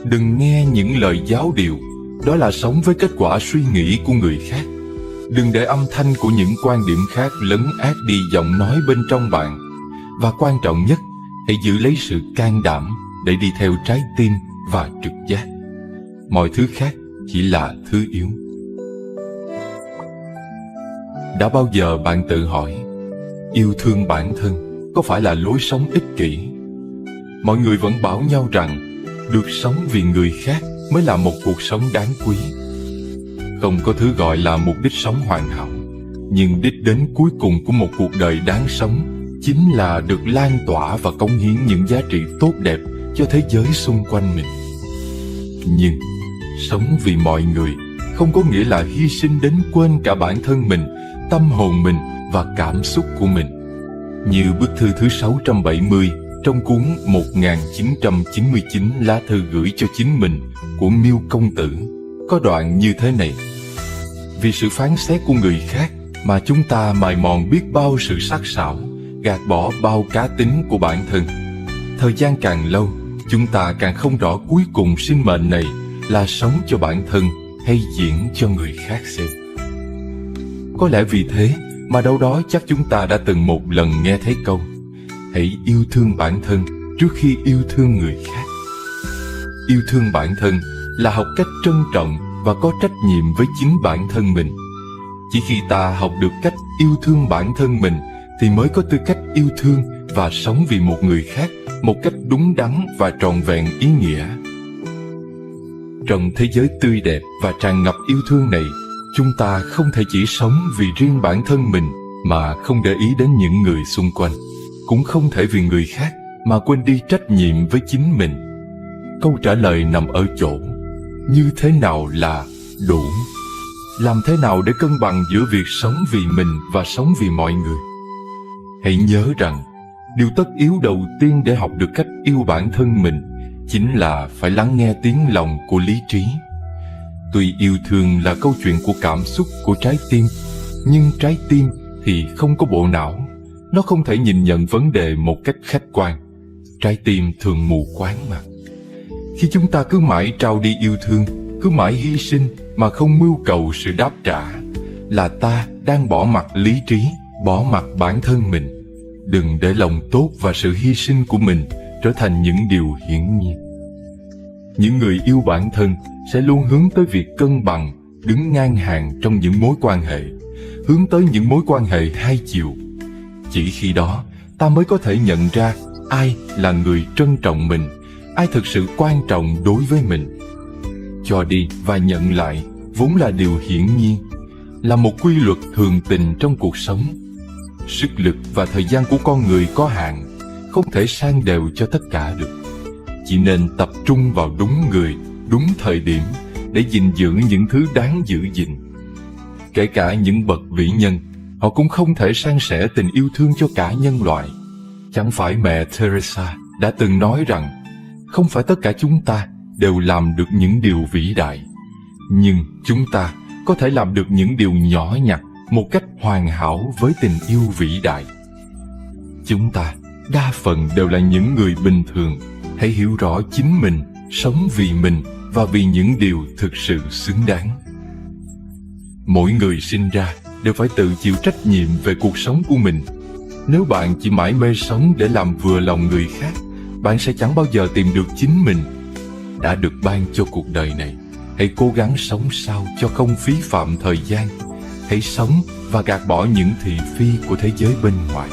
Đừng nghe những lời giáo điều, đó là sống với kết quả suy nghĩ của người khác. Đừng để âm thanh của những quan điểm khác lấn át đi giọng nói bên trong bạn. Và quan trọng nhất, hãy giữ lấy sự can đảm để đi theo trái tim và trực giác. Mọi thứ khác chỉ là thứ yếu. Đã bao giờ bạn tự hỏi, yêu thương bản thân có phải là lối sống ích kỷ? Mọi người vẫn bảo nhau rằng được sống vì người khác mới là một cuộc sống đáng quý. Không có thứ gọi là mục đích sống hoàn hảo, nhưng đích đến cuối cùng của một cuộc đời đáng sống chính là được lan tỏa và cống hiến những giá trị tốt đẹp cho thế giới xung quanh mình. Nhưng sống vì mọi người không có nghĩa là hy sinh đến quên cả bản thân mình, tâm hồn mình và cảm xúc của mình. Như bức thư thứ 670 trong cuốn 1999 lá thư gửi cho chính mình của Miêu Công Tử, có đoạn như thế này: vì sự phán xét của người khác mà chúng ta mài mòn biết bao sự sắc sảo, gạt bỏ bao cá tính của bản thân. Thời gian càng lâu, chúng ta càng không rõ cuối cùng sinh mệnh này là sống cho bản thân hay diễn cho người khác xem. Có lẽ vì thế mà đâu đó chắc chúng ta đã từng một lần nghe thấy câu: hãy yêu thương bản thân trước khi yêu thương người khác. Yêu thương bản thân là học cách trân trọng và có trách nhiệm với chính bản thân mình. Chỉ khi ta học được cách yêu thương bản thân mình thì mới có tư cách yêu thương và sống vì một người khác một cách đúng đắn và trọn vẹn ý nghĩa. Trong thế giới tươi đẹp và tràn ngập yêu thương này, chúng ta không thể chỉ sống vì riêng bản thân mình mà không để ý đến những người xung quanh, cũng không thể vì người khác mà quên đi trách nhiệm với chính mình. Câu trả lời nằm ở chỗ như thế nào là đủ. Làm thế nào để cân bằng giữa việc sống vì mình và sống vì mọi người? Hãy nhớ rằng, điều tất yếu đầu tiên để học được cách yêu bản thân mình chính là phải lắng nghe tiếng lòng của lý trí. Tuy yêu thương là câu chuyện của cảm xúc của trái tim, nhưng trái tim thì không có bộ não. Nó không thể nhìn nhận vấn đề một cách khách quan. Trái tim thường mù quáng mà. Khi chúng ta cứ mãi trao đi yêu thương, cứ mãi hy sinh mà không mưu cầu sự đáp trả, là ta đang bỏ mặc lý trí, bỏ mặc bản thân mình. Đừng để lòng tốt và sự hy sinh của mình trở thành những điều hiển nhiên. Những người yêu bản thân sẽ luôn hướng tới việc cân bằng, đứng ngang hàng trong những mối quan hệ, hướng tới những mối quan hệ hai chiều. Chỉ khi đó, ta mới có thể nhận ra ai là người trân trọng mình, ai thực sự quan trọng đối với mình. Cho đi và nhận lại vốn là điều hiển nhiên, là một quy luật thường tình trong cuộc sống. Sức lực và thời gian của con người có hạn, không thể san đều cho tất cả được. Chỉ nên tập trung vào đúng người, đúng thời điểm để gìn giữ những thứ đáng giữ gìn. Kể cả những bậc vĩ nhân, họ cũng không thể san sẻ tình yêu thương cho cả nhân loại. Chẳng phải mẹ Teresa đã từng nói rằng không phải tất cả chúng ta đều làm được những điều vĩ đại, nhưng chúng ta có thể làm được những điều nhỏ nhặt một cách hoàn hảo với tình yêu vĩ đại. Chúng ta đa phần đều là những người bình thường. Hãy hiểu rõ chính mình, sống vì mình và vì những điều thực sự xứng đáng. Mỗi người sinh ra đều phải tự chịu trách nhiệm về cuộc sống của mình. Nếu bạn chỉ mải mê sống để làm vừa lòng người khác, bạn sẽ chẳng bao giờ tìm được chính mình. Đã được ban cho cuộc đời này, hãy cố gắng sống sao cho không phí phạm thời gian. Hãy sống và gạt bỏ những thị phi của thế giới bên ngoài.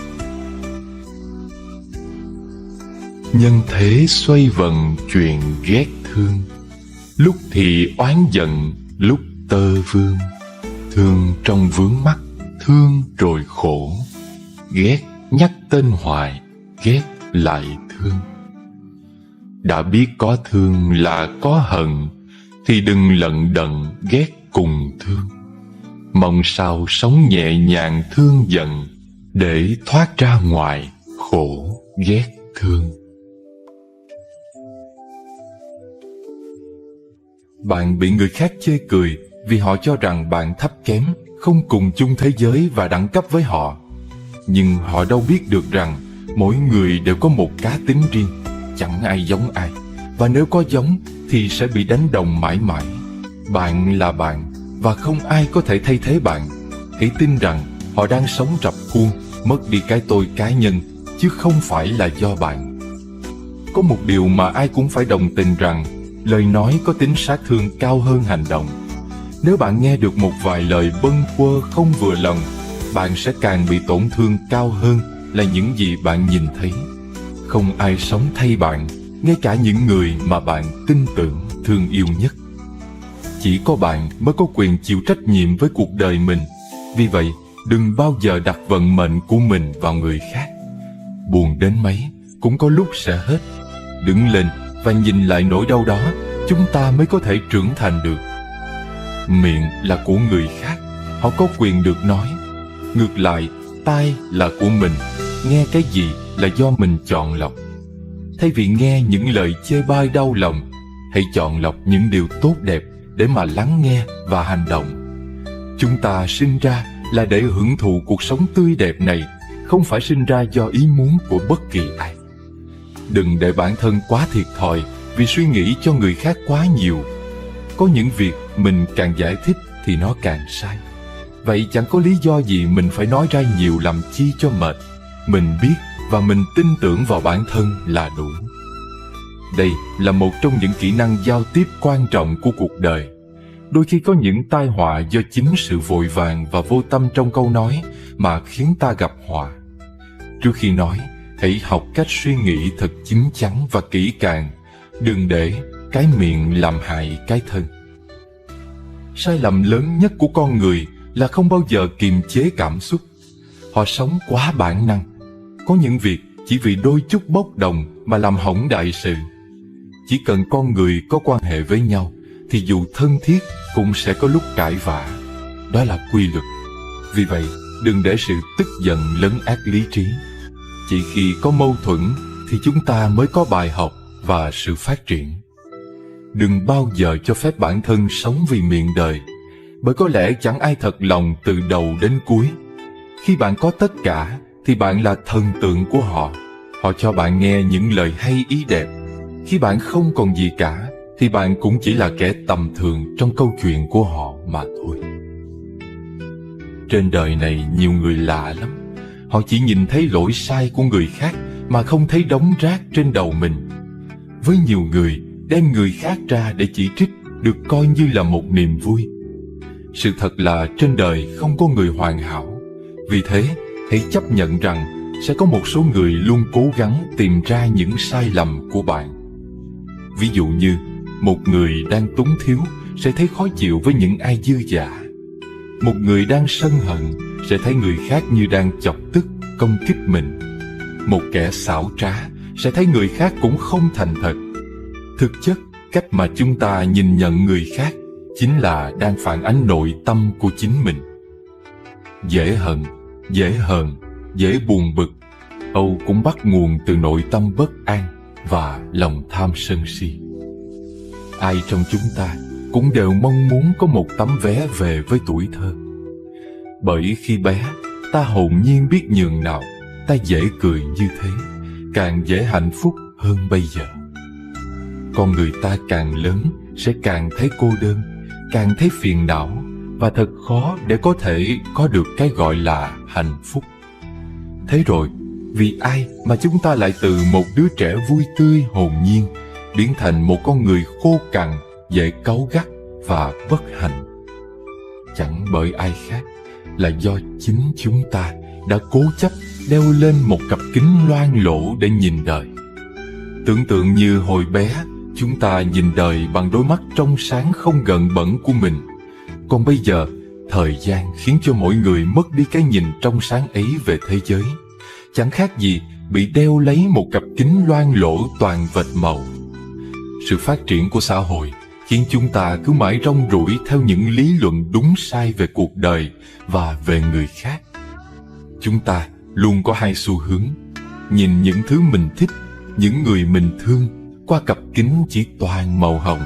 Nhân thế xoay vần chuyện ghét thương, lúc thì oán giận, lúc tơ vương. Thương trong vướng mắc, thương rồi khổ. Ghét nhắc tên hoài, ghét lại thương. Đã biết có thương là có hận, thì đừng lận đận ghét cùng thương. Mong sao sống nhẹ nhàng thương giận, để thoát ra ngoài khổ ghét thương. Bạn bị người khác chê cười vì họ cho rằng bạn thấp kém, không cùng chung thế giới và đẳng cấp với họ. Nhưng họ đâu biết được rằng mỗi người đều có một cá tính riêng, chẳng ai giống ai. Và nếu có giống thì sẽ bị đánh đồng mãi mãi. Bạn là bạn và không ai có thể thay thế bạn. Hãy tin rằng họ đang sống rập khuôn, mất đi cái tôi cá nhân, chứ không phải là do bạn. Có một điều mà ai cũng phải đồng tình rằng lời nói có tính sát thương cao hơn hành động. Nếu bạn nghe được một vài lời bâng quơ không vừa lòng, bạn sẽ càng bị tổn thương cao hơn là những gì bạn nhìn thấy. Không ai sống thay bạn, ngay cả những người mà bạn tin tưởng, thương yêu nhất. Chỉ có bạn mới có quyền chịu trách nhiệm với cuộc đời mình. Vì vậy, đừng bao giờ đặt vận mệnh của mình vào người khác. Buồn đến mấy cũng có lúc sẽ hết. Đứng lên và nhìn lại nỗi đau đó, chúng ta mới có thể trưởng thành được. Miệng là của người khác, họ có quyền được nói. Ngược lại, tai là của mình, nghe cái gì là do mình chọn lọc. Thay vì nghe những lời chê bai đau lòng, hãy chọn lọc những điều tốt đẹp để mà lắng nghe và hành động. Chúng ta sinh ra là để hưởng thụ cuộc sống tươi đẹp này, không phải sinh ra do ý muốn của bất kỳ ai. Đừng để bản thân quá thiệt thòi vì suy nghĩ cho người khác quá nhiều. Có những việc mình càng giải thích thì nó càng sai. Vậy chẳng có lý do gì mình phải nói ra nhiều làm chi cho mệt. Mình biết và mình tin tưởng vào bản thân là đủ. Đây là một trong những kỹ năng giao tiếp quan trọng của cuộc đời. Đôi khi có những tai họa do chính sự vội vàng và vô tâm trong câu nói mà khiến ta gặp họa. Trước khi nói, hãy học cách suy nghĩ thật chín chắn và kỹ càng. Đừng để cái miệng làm hại cái thân. Sai lầm lớn nhất của con người là không bao giờ kiềm chế cảm xúc. Họ sống quá bản năng. Có những việc chỉ vì đôi chút bốc đồng mà làm hỏng đại sự. Chỉ cần con người có quan hệ với nhau thì dù thân thiết cũng sẽ có lúc cãi vã. Đó là quy luật. Vì vậy, đừng để sự tức giận lấn át lý trí. Chỉ khi có mâu thuẫn thì chúng ta mới có bài học và sự phát triển. Đừng bao giờ cho phép bản thân sống vì miệng đời, bởi có lẽ chẳng ai thật lòng từ đầu đến cuối. Khi bạn có tất cả thì bạn là thần tượng của họ. Họ cho bạn nghe những lời hay ý đẹp. Khi bạn không còn gì cả thì bạn cũng chỉ là kẻ tầm thường trong câu chuyện của họ mà thôi. Trên đời này nhiều người lạ lắm. Họ chỉ nhìn thấy lỗi sai của người khác mà không thấy đống rác trên đầu mình. Với nhiều người, đem người khác ra để chỉ trích được coi như là một niềm vui. Sự thật là trên đời không có người hoàn hảo. Vì thế, hãy chấp nhận rằng sẽ có một số người luôn cố gắng tìm ra những sai lầm của bạn. Ví dụ như, một người đang túng thiếu sẽ thấy khó chịu với những ai dư dả. Một người đang sân hận sẽ thấy người khác như đang chọc tức, công kích mình. Một kẻ xảo trá sẽ thấy người khác cũng không thành thật. Thực chất, cách mà chúng ta nhìn nhận người khác chính là đang phản ánh nội tâm của chính mình. Dễ hận, dễ hờn, dễ buồn bực, âu cũng bắt nguồn từ nội tâm bất an và lòng tham sân si. Ai trong chúng ta cũng đều mong muốn có một tấm vé về với tuổi thơ. Bởi khi bé, ta hồn nhiên biết nhường nào, ta dễ cười như thế. càng dễ hạnh phúc hơn bây giờ. Con người ta càng lớn sẽ càng thấy cô đơn, càng thấy phiền não, và thật khó để có thể có được cái gọi là hạnh phúc. Thế rồi, vì ai mà chúng ta lại từ một đứa trẻ vui tươi hồn nhiên biến thành một con người khô cằn, dễ cáu gắt và bất hạnh? Chẳng bởi ai khác, là do chính chúng ta đã cố chấp đeo lên một cặp kính loang lổ để nhìn đời. Tưởng tượng như hồi bé, chúng ta nhìn đời bằng đôi mắt trong sáng không gợn bẩn của mình. Còn bây giờ, thời gian khiến cho mỗi người mất đi cái nhìn trong sáng ấy về thế giới. Chẳng khác gì bị đeo lấy một cặp kính loang lổ toàn vệt màu. Sự phát triển của xã hội khiến chúng ta cứ mãi rong ruổi theo những lý luận đúng sai về cuộc đời và về người khác. Chúng ta luôn có hai xu hướng: nhìn những thứ mình thích, những người mình thương qua cặp kính chỉ toàn màu hồng,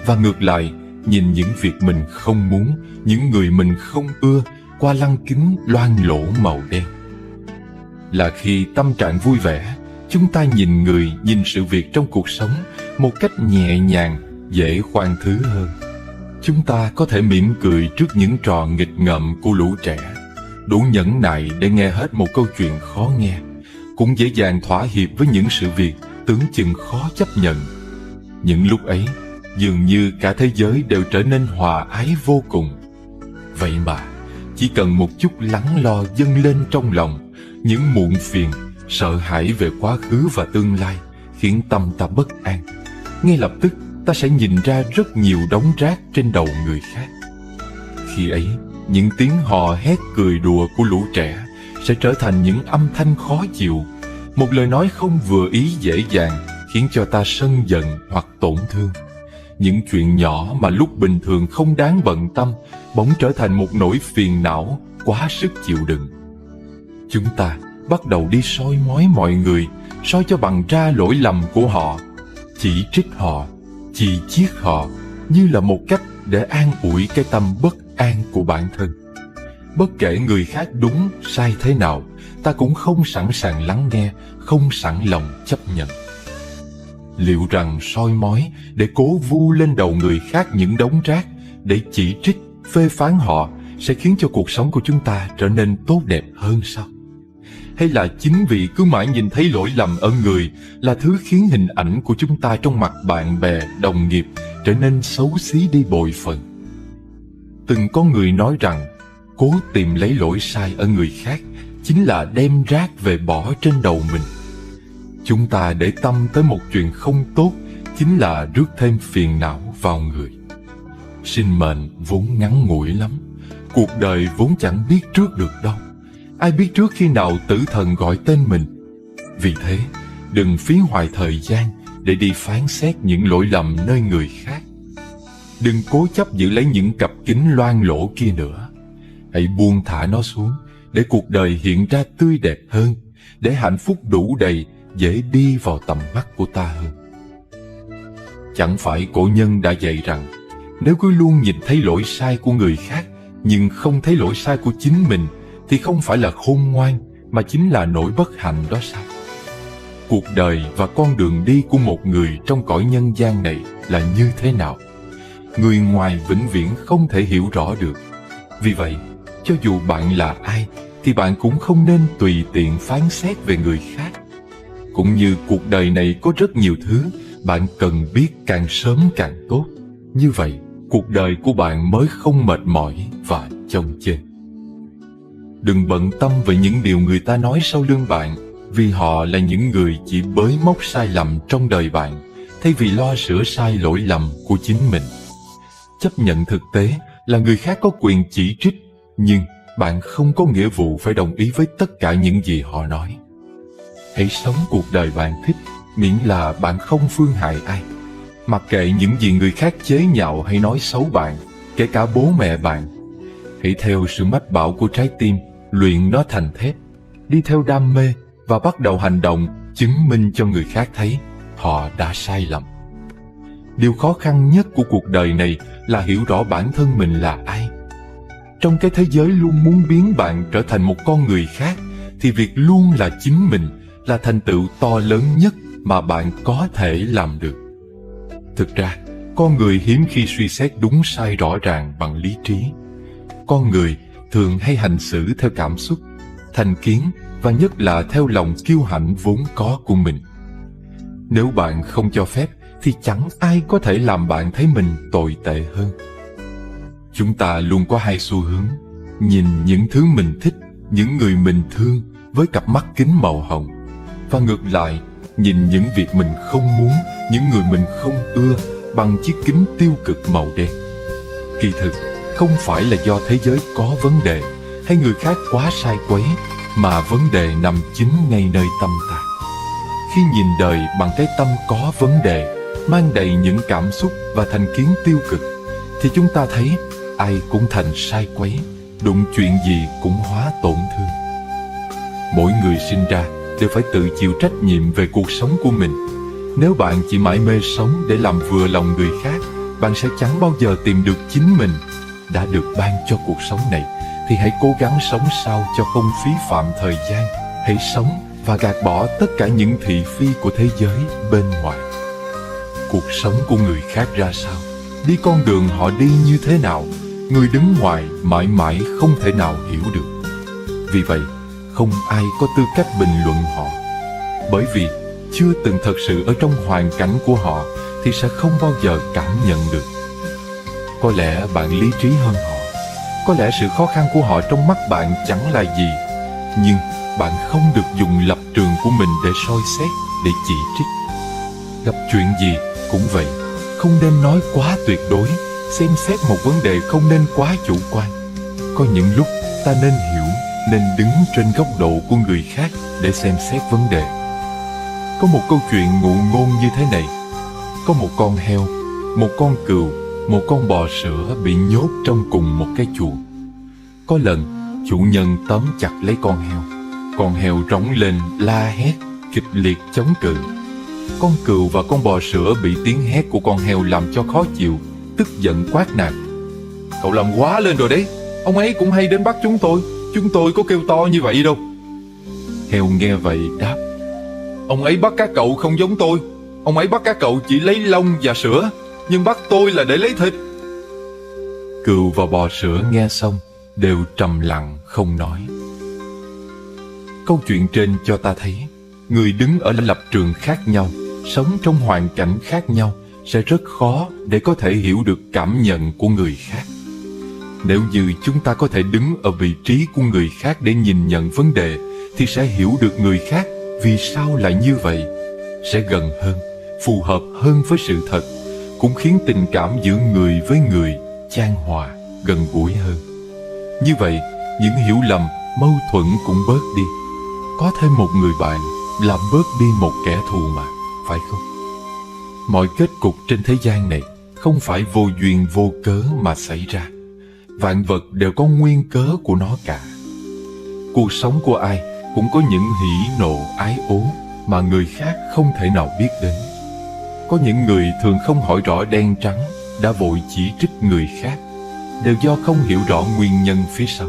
và ngược lại, nhìn những việc mình không muốn, những người mình không ưa qua lăng kính loang lổ màu đen. Là khi tâm trạng vui vẻ, chúng ta nhìn người, nhìn sự việc trong cuộc sống một cách nhẹ nhàng, dễ khoan thứ hơn. Chúng ta có thể mỉm cười trước những trò nghịch ngợm của lũ trẻ, đủ nhẫn nại để nghe hết một câu chuyện khó nghe, cũng dễ dàng thỏa hiệp với những sự việc tưởng chừng khó chấp nhận. Những lúc ấy, dường như cả thế giới đều trở nên hòa ái vô cùng. Vậy mà, chỉ cần một chút lắng lo dâng lên trong lòng, những muộn phiền, sợ hãi về quá khứ và tương lai khiến tâm ta bất an, ngay lập tức ta sẽ nhìn ra rất nhiều đống rác trên đầu người khác. Khi ấy, những tiếng hò hét cười đùa của lũ trẻ sẽ trở thành những âm thanh khó chịu, một lời nói không vừa ý dễ dàng khiến cho ta sân giận hoặc tổn thương. Những chuyện nhỏ mà lúc bình thường không đáng bận tâm bỗng trở thành một nỗi phiền não quá sức chịu đựng. Chúng ta bắt đầu đi soi mói mọi người, soi cho bằng ra lỗi lầm của họ, chỉ trích họ, chì chiết họ như là một cách để an ủi cái tâm bất an của bản thân. Bất kể người khác đúng sai thế nào, ta cũng không sẵn sàng lắng nghe, không sẵn lòng chấp nhận. Liệu rằng soi mói để cố vu lên đầu người khác những đống rác, để chỉ trích, phê phán họ sẽ khiến cho cuộc sống của chúng ta trở nên tốt đẹp hơn sao? Hay là chính vì cứ mãi nhìn thấy lỗi lầm ở người là thứ khiến hình ảnh của chúng ta trong mặt bạn bè, đồng nghiệp trở nên xấu xí đi bội phần? Từng có người nói rằng cố tìm lấy lỗi sai ở người khác chính là đem rác về bỏ trên đầu mình. Chúng ta để tâm tới một chuyện không tốt chính là rước thêm phiền não vào người. Sinh mệnh vốn ngắn ngủi lắm, cuộc đời vốn chẳng biết trước được đâu. Ai biết trước khi nào tử thần gọi tên mình. Vì thế, đừng phí hoài thời gian để đi phán xét những lỗi lầm nơi người khác. Đừng cố chấp giữ lấy những cặp kính loang lổ kia nữa. Hãy buông thả nó xuống để cuộc đời hiện ra tươi đẹp hơn, để hạnh phúc đủ đầy dễ đi vào tầm mắt của ta hơn. Chẳng phải cổ nhân đã dạy rằng nếu cứ luôn nhìn thấy lỗi sai của người khác nhưng không thấy lỗi sai của chính mình thì không phải là khôn ngoan mà chính là nỗi bất hạnh đó sao? Cuộc đời và con đường đi của một người trong cõi nhân gian này là như thế nào? Người ngoài vĩnh viễn không thể hiểu rõ được. Vì vậy, cho dù bạn là ai thì bạn cũng không nên tùy tiện phán xét về người khác. Cũng như cuộc đời này có rất nhiều thứ bạn cần biết càng sớm càng tốt. Như vậy, cuộc đời của bạn mới không mệt mỏi và chông chênh. Đừng bận tâm về những điều người ta nói sau lưng bạn, vì họ là những người chỉ bới móc sai lầm trong đời bạn, thay vì lo sửa sai lỗi lầm của chính mình. Chấp nhận thực tế là người khác có quyền chỉ trích, nhưng bạn không có nghĩa vụ phải đồng ý với tất cả những gì họ nói. Hãy sống cuộc đời bạn thích, miễn là bạn không phương hại ai. Mặc kệ những gì người khác chế nhạo hay nói xấu bạn, kể cả bố mẹ bạn. Hãy theo sự mách bảo của trái tim, luyện nó thành thép, đi theo đam mê và bắt đầu hành động chứng minh cho người khác thấy họ đã sai lầm. Điều khó khăn nhất của cuộc đời này là hiểu rõ bản thân mình là ai. Trong cái thế giới luôn muốn biến bạn trở thành một con người khác, thì việc luôn là chính mình là thành tựu to lớn nhất mà bạn có thể làm được. Thực ra, con người hiếm khi suy xét đúng sai rõ ràng bằng lý trí. Con người thường hay hành xử theo cảm xúc, thành kiến và nhất là theo lòng kiêu hãnh vốn có của mình. Nếu bạn không cho phép thì chẳng ai có thể làm bạn thấy mình tồi tệ hơn. Chúng ta luôn có hai xu hướng: nhìn những thứ mình thích, những người mình thương với cặp mắt kính màu hồng, và ngược lại, nhìn những việc mình không muốn, những người mình không ưa bằng chiếc kính tiêu cực màu đen. Kỳ thực, không phải là do thế giới có vấn đề hay người khác quá sai quấy, mà vấn đề nằm chính ngay nơi tâm ta. Khi nhìn đời bằng cái tâm có vấn đề, mang đầy những cảm xúc và thành kiến tiêu cực, thì chúng ta thấy ai cũng thành sai quấy, đụng chuyện gì cũng hóa tổn thương. Mỗi người sinh ra đều phải tự chịu trách nhiệm về cuộc sống của mình. Nếu bạn chỉ mải mê sống để làm vừa lòng người khác, bạn sẽ chẳng bao giờ tìm được chính mình. Đã được ban cho cuộc sống này thì hãy cố gắng sống sao cho không phí phạm thời gian. Hãy sống và gạt bỏ tất cả những thị phi của thế giới bên ngoài. Cuộc sống của người khác ra sao, đi con đường họ đi như thế nào, người đứng ngoài mãi mãi không thể nào hiểu được. Vì vậy, không ai có tư cách bình luận họ, bởi vì chưa từng thật sự ở trong hoàn cảnh của họ thì sẽ không bao giờ cảm nhận được. Có lẽ bạn lý trí hơn họ, có lẽ sự khó khăn của họ trong mắt bạn chẳng là gì, nhưng bạn không được dùng lập trường của mình để soi xét, để chỉ trích. Gặp chuyện gì cũng vậy, không nên nói quá tuyệt đối, xem xét một vấn đề không nên quá chủ quan. Có những lúc ta nên hiểu, nên đứng trên góc độ của người khác để xem xét vấn đề. Có một câu chuyện ngụ ngôn như thế này: có một con heo, một con cừu, một con bò sữa bị nhốt trong cùng một cái chuồng. Có lần, chủ nhân tóm chặt lấy con heo rống lên la hét, kịch liệt chống cự. Con cừu và con bò sữa bị tiếng hét của con heo làm cho khó chịu, tức giận quát nạt: "Cậu làm quá lên rồi đấy, ông ấy cũng hay đến bắt chúng tôi có kêu to như vậy đâu." Heo nghe vậy đáp: "Ông ấy bắt các cậu không giống tôi, ông ấy bắt các cậu chỉ lấy lông và sữa, nhưng bắt tôi là để lấy thịt." Cừu và bò sữa nghe xong đều trầm lặng không nói. Câu chuyện trên cho ta thấy, người đứng ở lập trường khác nhau, sống trong hoàn cảnh khác nhau sẽ rất khó để có thể hiểu được cảm nhận của người khác. Nếu như chúng ta có thể đứng ở vị trí của người khác để nhìn nhận vấn đề, thì sẽ hiểu được người khác vì sao lại như vậy, sẽ gần hơn, phù hợp hơn với sự thật, cũng khiến tình cảm giữa người với người chan hòa, gần gũi hơn. Như vậy, những hiểu lầm, mâu thuẫn cũng bớt đi. Có thêm một người bạn làm bớt đi một kẻ thù mà, phải không? Mọi kết cục trên thế gian này không phải vô duyên vô cớ mà xảy ra. Vạn vật đều có nguyên cớ của nó cả. Cuộc sống của ai cũng có những hỉ nộ ái ố mà người khác không thể nào biết đến. Có những người thường không hỏi rõ đen trắng đã vội chỉ trích người khác, đều do không hiểu rõ nguyên nhân phía sau.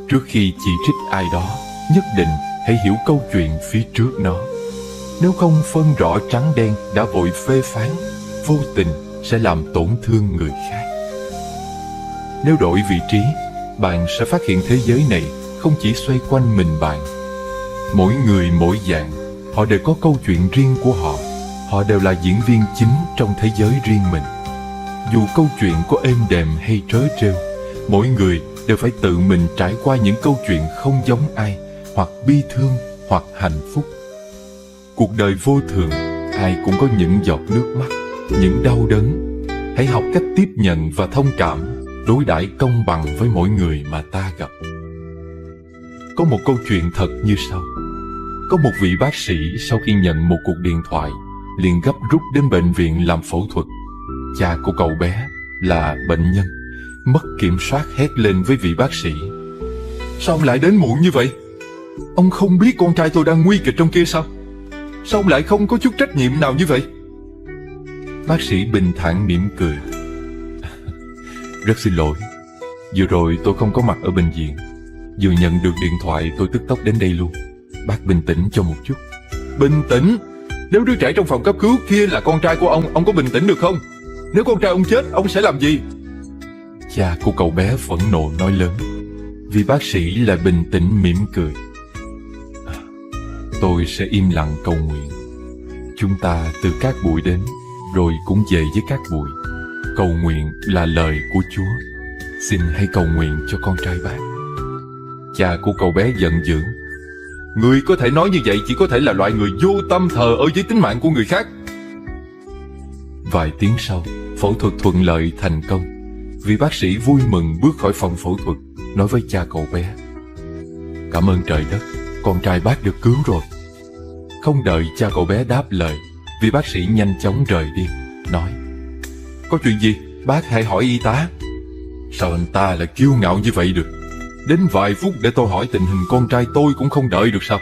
Trước khi chỉ trích ai đó, nhất định hãy hiểu câu chuyện phía trước nó. Nếu không phân rõ trắng đen đã vội phê phán, vô tình sẽ làm tổn thương người khác. Nếu đổi vị trí, bạn sẽ phát hiện thế giới này không chỉ xoay quanh mình bạn. Mỗi người mỗi dạng, họ đều có câu chuyện riêng của họ. Họ đều là diễn viên chính trong thế giới riêng mình. Dù câu chuyện có êm đềm hay trớ trêu, mỗi người đều phải tự mình trải qua những câu chuyện không giống ai, hoặc bi thương, hoặc hạnh phúc. Cuộc đời vô thường, ai cũng có những giọt nước mắt, những đau đớn. Hãy học cách tiếp nhận và thông cảm, đối đãi công bằng với mỗi người mà ta gặp. Có một câu chuyện thật như sau. Có một vị bác sĩ sau khi nhận một cuộc điện thoại, liền gấp rút đến bệnh viện làm phẫu thuật. Cha của cậu bé là bệnh nhân mất kiểm soát hét lên với vị bác sĩ: "Sao ông lại đến muộn như vậy? Ông không biết con trai tôi đang nguy kịch trong kia sao? Sao ông lại không có chút trách nhiệm nào như vậy?" Bác sĩ bình thản mỉm cười: "Rất xin lỗi, vừa rồi tôi không có mặt ở bệnh viện. Vừa nhận được điện thoại tôi tức tốc đến đây luôn. Bác bình tĩnh cho một chút." Bình tĩnh. Nếu đứa trẻ trong phòng cấp cứu kia là con trai của ông có bình tĩnh được không? Nếu con trai ông chết, ông sẽ làm gì? Cha của cậu bé phẫn nộ nói lớn. Vị bác sĩ lại bình tĩnh mỉm cười. Tôi sẽ im lặng cầu nguyện. Chúng ta từ cát bụi đến, rồi cũng về với cát bụi. Cầu nguyện là lời của Chúa. Xin hãy cầu nguyện cho con trai bác. Cha của cậu bé giận dữ. Người có thể nói như vậy chỉ có thể là loại người vô tâm thờ ơ với tính mạng của người khác. Vài tiếng sau, phẫu thuật thuận lợi thành công. Vị bác sĩ vui mừng bước khỏi phòng phẫu thuật, nói với cha cậu bé. Cảm ơn trời đất, con trai bác được cứu rồi. Không đợi cha cậu bé đáp lời, vị bác sĩ nhanh chóng rời đi, nói. Có chuyện gì? Bác hãy hỏi y tá. Sao anh ta lại kiêu ngạo như vậy được? Đến vài phút để tôi hỏi tình hình con trai tôi cũng không đợi được sao?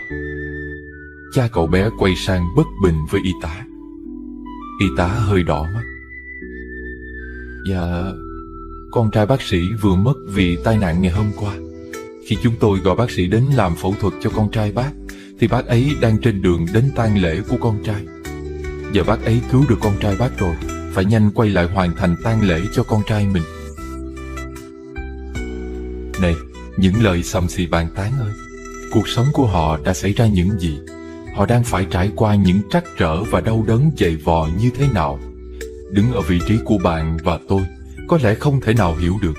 Cha cậu bé quay sang bất bình với y tá. Y tá hơi đỏ mắt. Dạ, con trai bác sĩ vừa mất vì tai nạn ngày hôm qua. Khi chúng tôi gọi bác sĩ đến làm phẫu thuật cho con trai bác, thì bác ấy đang trên đường đến tang lễ của con trai. Giờ bác ấy cứu được con trai bác rồi, phải nhanh quay lại hoàn thành tang lễ cho con trai mình. Này, những lời xàm xì bàn tán ơi, cuộc sống của họ đã xảy ra những gì? Họ đang phải trải qua những trắc trở và đau đớn dày vò như thế nào? Đứng ở vị trí của bạn và tôi, có lẽ không thể nào hiểu được.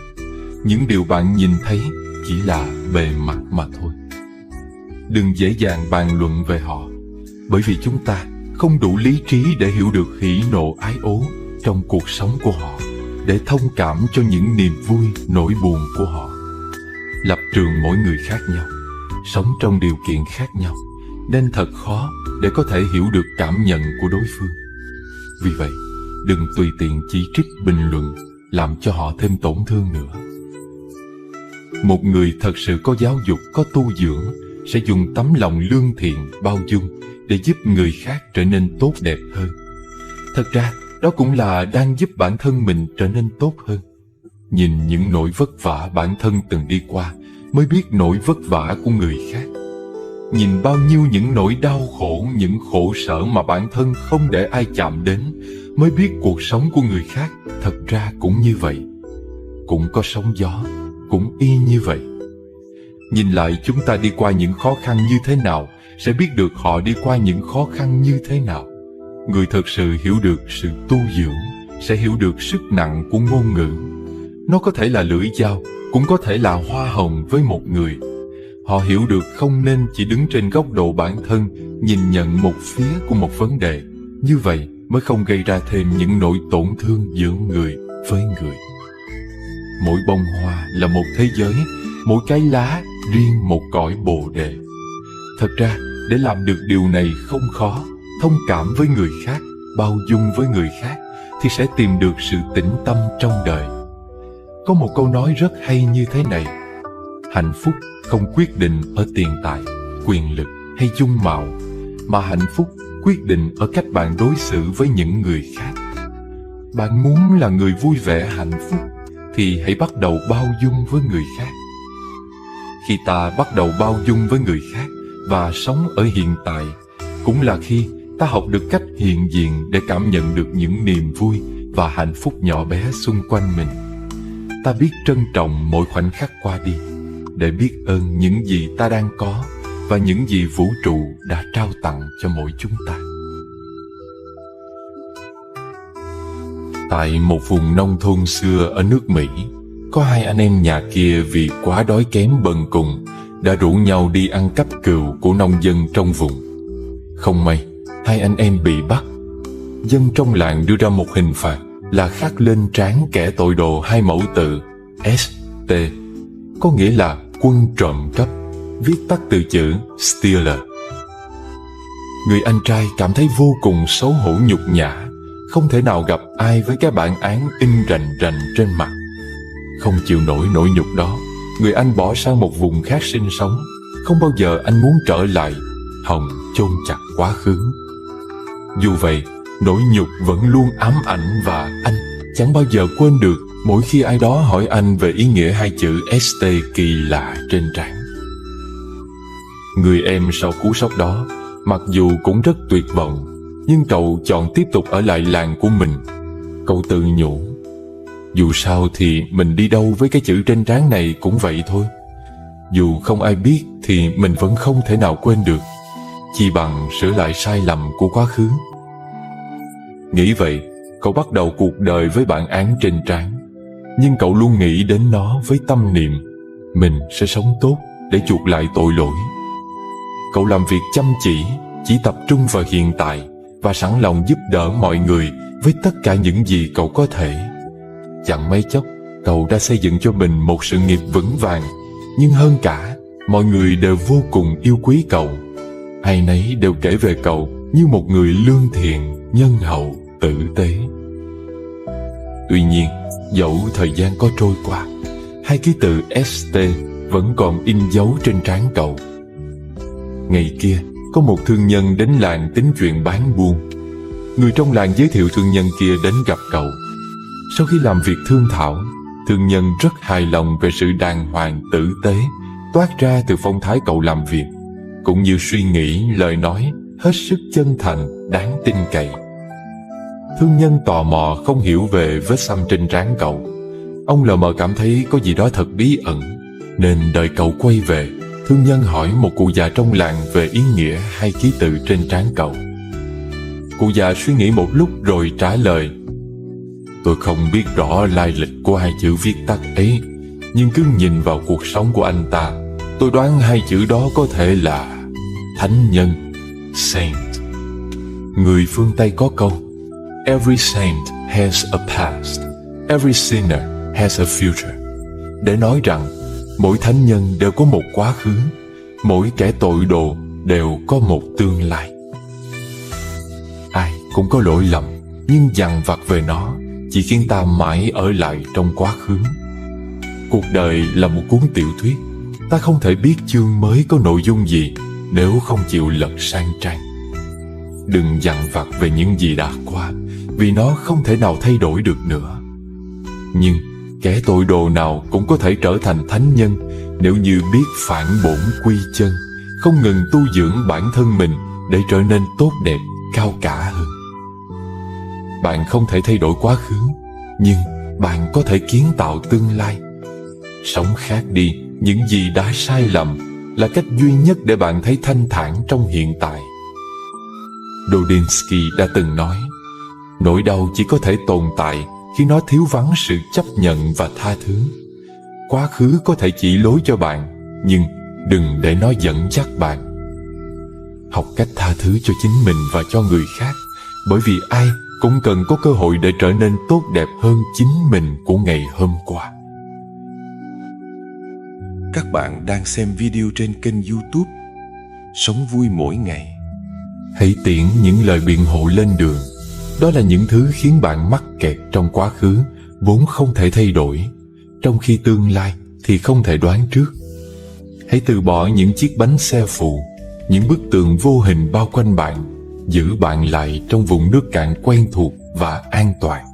Những điều bạn nhìn thấy chỉ là bề mặt mà thôi. Đừng dễ dàng bàn luận về họ, bởi vì chúng ta không đủ lý trí để hiểu được hỉ nộ ái ố trong cuộc sống của họ, để thông cảm cho những niềm vui, nỗi buồn của họ. Lập trường mỗi người khác nhau, sống trong điều kiện khác nhau, nên thật khó để có thể hiểu được cảm nhận của đối phương. Vì vậy, đừng tùy tiện chỉ trích bình luận, làm cho họ thêm tổn thương nữa. Một người thật sự có giáo dục, có tu dưỡng sẽ dùng tấm lòng lương thiện, bao dung để giúp người khác trở nên tốt đẹp hơn. Thật ra, đó cũng là đang giúp bản thân mình trở nên tốt hơn. Nhìn những nỗi vất vả bản thân từng đi qua mới biết nỗi vất vả của người khác. Nhìn bao nhiêu những nỗi đau khổ, những khổ sở mà bản thân không để ai chạm đến mới biết cuộc sống của người khác thật ra cũng như vậy. Cũng có sóng gió, cũng y như vậy. Nhìn lại chúng ta đi qua những khó khăn như thế nào sẽ biết được họ đi qua những khó khăn như thế nào. Người thật sự hiểu được sự tu dưỡng sẽ hiểu được sức nặng của ngôn ngữ. Nó có thể là lưỡi dao, cũng có thể là hoa hồng với một người. Họ hiểu được không nên chỉ đứng trên góc độ bản thân, nhìn nhận một phía của một vấn đề. Như vậy mới không gây ra thêm những nỗi tổn thương giữa người với người. Mỗi bông hoa là một thế giới, mỗi cái lá riêng một cõi bồ đề. Thật ra, để làm được điều này không khó. Thông cảm với người khác, bao dung với người khác, thì sẽ tìm được sự tĩnh tâm trong đời. Có một câu nói rất hay như thế này: hạnh phúc không quyết định ở tiền tài, quyền lực hay dung mạo, mà hạnh phúc quyết định ở cách bạn đối xử với những người khác. Bạn muốn là người vui vẻ hạnh phúc, thì hãy bắt đầu bao dung với người khác. Khi ta bắt đầu bao dung với người khác và sống ở hiện tại, cũng là khi ta học được cách hiện diện để cảm nhận được những niềm vui và hạnh phúc nhỏ bé xung quanh mình. Ta biết trân trọng mỗi khoảnh khắc qua đi, để biết ơn những gì ta đang có và những gì vũ trụ đã trao tặng cho mỗi chúng ta. Tại một vùng nông thôn xưa ở nước Mỹ, có hai anh em nhà kia vì quá đói kém bần cùng đã rủ nhau đi ăn cắp cừu của nông dân trong vùng. Không may, hai anh em bị bắt. Dân trong làng đưa ra một hình phạt là khắc lên trán kẻ tội đồ hai mẫu tự ST, có nghĩa là quân trộm cắp, viết tắt từ chữ Stealer. Người anh trai cảm thấy vô cùng xấu hổ nhục nhã, không thể nào gặp ai với cái bản án in rành rành trên mặt. Không chịu nổi nỗi nhục đó, người anh bỏ sang một vùng khác sinh sống. Không bao giờ anh muốn trở lại, hòng chôn chặt quá khứ. Dù vậy, nỗi nhục vẫn luôn ám ảnh và anh chẳng bao giờ quên được mỗi khi ai đó hỏi anh về ý nghĩa hai chữ ST kỳ lạ trên trán. Người em sau cú sốc đó Mặc dù cũng rất tuyệt vọng, nhưng cậu chọn tiếp tục ở lại làng của mình. Cậu tự nhủ, dù sao thì mình đi đâu với cái chữ trên trán này cũng vậy thôi. Dù không ai biết thì mình vẫn không thể nào quên được, chi bằng sửa lại sai lầm của quá khứ. Nghĩ vậy, cậu bắt đầu cuộc đời với bản án trên trán. Nhưng cậu luôn nghĩ đến nó với tâm niệm mình sẽ sống tốt để chuộc lại tội lỗi. Cậu làm việc chăm chỉ tập trung vào hiện tại và sẵn lòng giúp đỡ mọi người với tất cả những gì cậu có thể. Chẳng mấy chốc, cậu đã xây dựng cho mình một sự nghiệp vững vàng. Nhưng hơn cả, mọi người đều vô cùng yêu quý cậu. Ai nấy đều kể về cậu như một người lương thiện, nhân hậu, tử tế. Tuy nhiên, dẫu thời gian có trôi qua, hai ký tự ST vẫn còn in dấu trên trán cậu. Ngày kia, có một thương nhân đến làng tính chuyện bán buôn. Người trong làng giới thiệu thương nhân kia đến gặp cậu. Sau khi làm việc thương thảo, thương nhân rất hài lòng về sự đàng hoàng tử tế toát ra từ phong thái cậu làm việc, cũng như suy nghĩ, lời nói hết sức chân thành, đáng tin cậy. Thương nhân tò mò không hiểu về vết xăm trên trán cậu. Ông lờ mờ cảm thấy có gì đó thật bí ẩn, nên đợi cậu quay về, thương nhân hỏi một cụ già trong làng về ý nghĩa hai ký tự trên trán cậu. Cụ già suy nghĩ một lúc rồi trả lời, tôi không biết rõ lai lịch của hai chữ viết tắt ấy, nhưng cứ nhìn vào cuộc sống của anh ta, tôi đoán hai chữ đó có thể là thánh nhân, saint. Người phương Tây có câu, every saint has a past, every sinner has a future, để nói rằng mỗi thánh nhân đều có một quá khứ, mỗi kẻ tội đồ đều có một tương lai. Ai cũng có lỗi lầm, nhưng dằn vặt về nó chỉ khiến ta mãi ở lại trong quá khứ. Cuộc đời là một cuốn tiểu thuyết, ta không thể biết chương mới có nội dung gì nếu không chịu lật sang trang. Đừng dằn vặt về những gì đã qua, vì nó không thể nào thay đổi được nữa. Nhưng kẻ tội đồ nào cũng có thể trở thành thánh nhân nếu như biết phản bổn quy chân, không ngừng tu dưỡng bản thân mình để trở nên tốt đẹp, cao cả hơn. Bạn không thể thay đổi quá khứ, nhưng bạn có thể kiến tạo tương lai. Sống khác đi những gì đã sai lầm là cách duy nhất để bạn thấy thanh thản trong hiện tại. Dodinsky đã từng nói, nỗi đau chỉ có thể tồn tại khi nó thiếu vắng sự chấp nhận và tha thứ. Quá khứ có thể chỉ lối cho bạn, nhưng đừng để nó dẫn dắt bạn. Học cách tha thứ cho chính mình và cho người khác, bởi vì ai cũng cần có cơ hội để trở nên tốt đẹp hơn chính mình của ngày hôm qua. Các bạn đang xem video trên kênh YouTube Sống Vui Mỗi Ngày. Hãy tiễn những lời biện hộ lên đường. Đó là những thứ khiến bạn mắc kẹt trong quá khứ vốn không thể thay đổi, trong khi tương lai thì không thể đoán trước. Hãy từ bỏ những chiếc bánh xe phụ, những bức tường vô hình bao quanh bạn, giữ bạn lại trong vùng nước cạn quen thuộc và an toàn.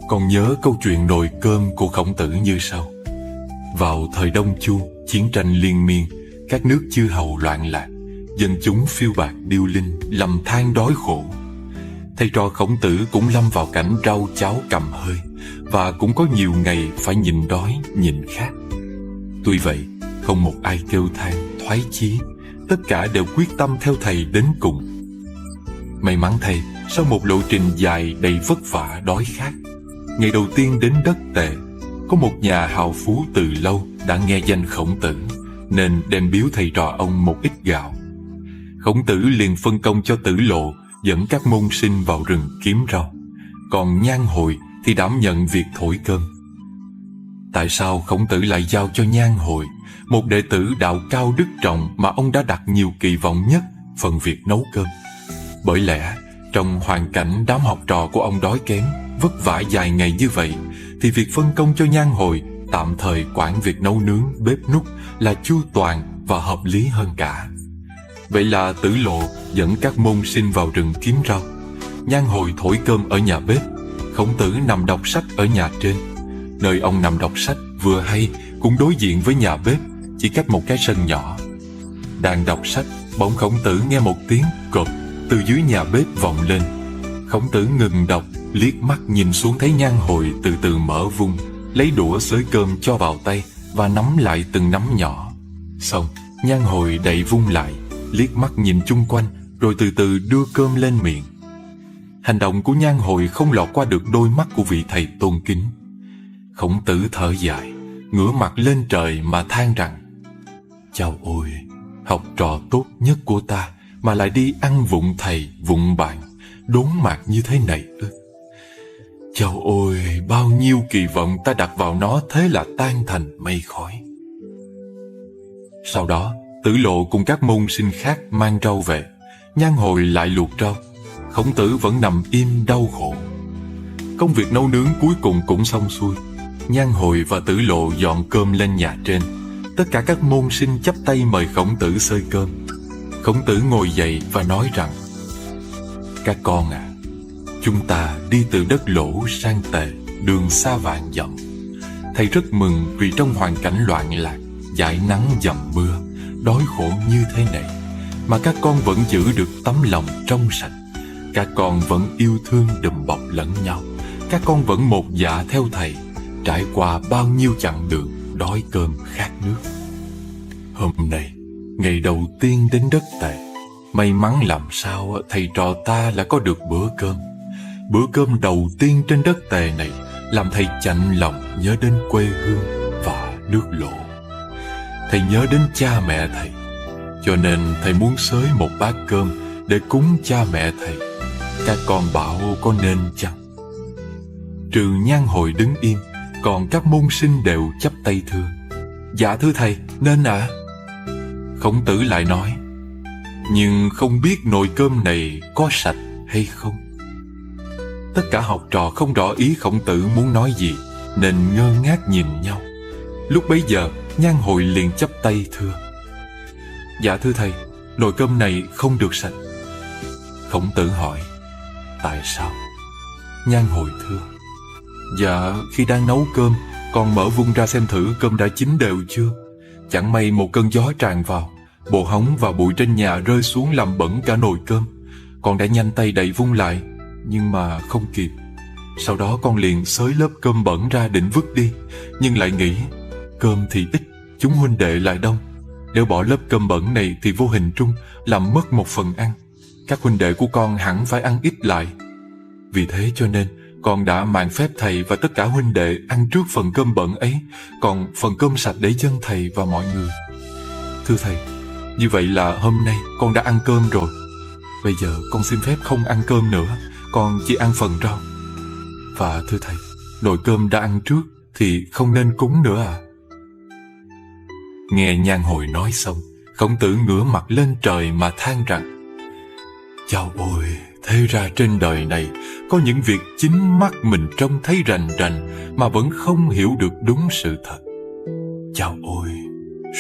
Còn nhớ câu chuyện nồi cơm của Khổng Tử như sau. Vào thời Đông Chu, chiến tranh liên miên, các nước chư hầu loạn lạc, dân chúng phiêu bạt điêu linh, lầm than đói khổ. Thầy trò Khổng Tử cũng lâm vào cảnh rau cháo cầm hơi, và cũng có nhiều ngày phải nhịn đói, nhịn khát. Tuy vậy, không một ai kêu than, thoái chí, tất cả đều quyết tâm theo thầy đến cùng. May mắn thầy, sau một lộ trình dài đầy vất vả đói khát, ngày đầu tiên đến đất Tề, có một nhà hào phú từ lâu đã nghe danh Khổng Tử, nên đem biếu thầy trò ông một ít gạo. Khổng Tử liền phân công cho Tử Lộ dẫn các môn sinh vào rừng kiếm rau, còn Nhan Hồi thì đảm nhận việc thổi cơm. Tại sao Khổng Tử lại giao cho Nhan Hồi, một đệ tử đạo cao đức trọng mà ông đã đặt nhiều kỳ vọng nhất, phần việc nấu cơm? Bởi lẽ trong hoàn cảnh đám học trò của ông đói kém, vất vả dài ngày như vậy, thì việc phân công cho Nhan Hồi tạm thời quản việc nấu nướng, bếp núc là chu toàn và hợp lý hơn cả. Vậy là Tử Lộ dẫn các môn sinh vào rừng kiếm rau, Nhan Hồi thổi cơm ở nhà bếp, Khổng Tử nằm đọc sách ở nhà trên. Nơi ông nằm đọc sách vừa hay cũng đối diện với nhà bếp, chỉ cách một cái sân nhỏ. Đang đọc sách, bỗng Khổng Tử nghe một tiếng cộp từ dưới nhà bếp vọng lên. Khổng Tử ngừng đọc, liếc mắt nhìn xuống thấy Nhan Hồi từ từ mở vung, lấy đũa xới cơm cho vào tay và nắm lại từng nắm nhỏ. Xong, Nhan Hồi đậy vung lại, liếc mắt nhìn chung quanh, rồi từ từ đưa cơm lên miệng. Hành động của Nhan Hồi không lọt qua được đôi mắt của vị thầy tôn kính. Khổng Tử thở dài, ngửa mặt lên trời mà than rằng: Chao ôi, học trò tốt nhất của ta mà lại đi ăn vụng thầy vụng bạn, đốn mạt như thế này ư? Chao ôi, bao nhiêu kỳ vọng ta đặt vào nó thế là tan thành mây khói. Sau đó, Tử Lộ cùng các môn sinh khác mang rau về. Nhan Hồi lại luộc rau. Khổng Tử vẫn nằm im đau khổ. Công việc nấu nướng cuối cùng cũng xong xuôi. Nhan Hồi và Tử Lộ dọn cơm lên nhà trên. Tất cả các môn sinh chắp tay mời Khổng Tử xơi cơm. Khổng Tử ngồi dậy và nói rằng: Các con à, chúng ta đi từ đất Lỗ sang Tề, đường xa vạn dặm. Thầy rất mừng vì trong hoàn cảnh loạn lạc, dãi nắng dầm mưa, đói khổ như thế này, mà các con vẫn giữ được tấm lòng trong sạch. Các con vẫn yêu thương đùm bọc lẫn nhau. Các con vẫn một dạ theo thầy, trải qua bao nhiêu chặng đường đói cơm khát nước. Hôm nay, ngày đầu tiên đến đất Tề, may mắn làm sao thầy trò ta lại có được bữa cơm. Bữa cơm đầu tiên trên đất Tề này làm thầy chạnh lòng nhớ đến quê hương và nước Lỗ. Thầy nhớ đến cha mẹ thầy, cho nên thầy muốn xới một bát cơm để cúng cha mẹ thầy. Các con bảo có nên chăng? Trừ Nhan Hồi đứng im, còn các môn sinh đều chắp tay thưa: Dạ thưa thầy, nên ạ. Khổng Tử lại nói: Nhưng không biết nồi cơm này có sạch hay không? Tất cả học trò không rõ ý Khổng Tử muốn nói gì, nên ngơ ngác nhìn nhau. Lúc bấy giờ, Nhan Hồi liền chắp tay thưa: Dạ thưa thầy, nồi cơm này không được sạch. Khổng Tử hỏi: Tại sao? Nhan Hồi thưa: Dạ, khi đang nấu cơm, con mở vung ra xem thử cơm đã chín đều chưa. Chẳng may một cơn gió tràn vào, bộ hóng và bụi trên nhà rơi xuống làm bẩn cả nồi cơm. Con đã nhanh tay đậy vung lại, nhưng mà không kịp. Sau đó con liền xới lớp cơm bẩn ra định vứt đi, nhưng lại nghĩ cơm thì ít, chúng huynh đệ lại đông. Nếu bỏ lớp cơm bẩn này thì vô hình trung làm mất một phần ăn. Các huynh đệ của con hẳn phải ăn ít lại. Vì thế cho nên con đã mạn phép thầy và tất cả huynh đệ ăn trước phần cơm bẩn ấy, còn phần cơm sạch để dâng thầy và mọi người. Thưa thầy, như vậy là hôm nay con đã ăn cơm rồi. Bây giờ con xin phép không ăn cơm nữa, con chỉ ăn phần rau. Và thưa thầy, nồi cơm đã ăn trước thì không nên cúng nữa à? Nghe Nhan Hồi nói xong, Khổng Tử ngửa mặt lên trời mà than rằng: Chao ôi, thế ra trên đời này có những việc chính mắt mình trông thấy rành rành mà vẫn không hiểu được đúng sự thật. Chao ôi,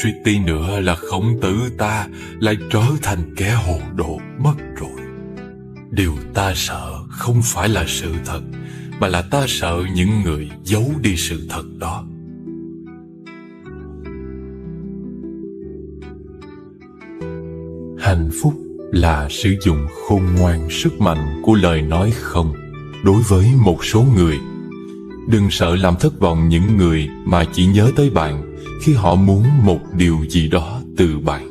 suy tí nữa là Khổng Tử ta lại trở thành kẻ hồ đồ mất rồi. Điều ta sợ không phải là sự thật, mà là ta sợ những người giấu đi sự thật đó. Hạnh phúc là sử dụng khôn ngoan sức mạnh của lời nói không đối với một số người. Đừng sợ làm thất vọng những người mà chỉ nhớ tới bạn khi họ muốn một điều gì đó từ bạn.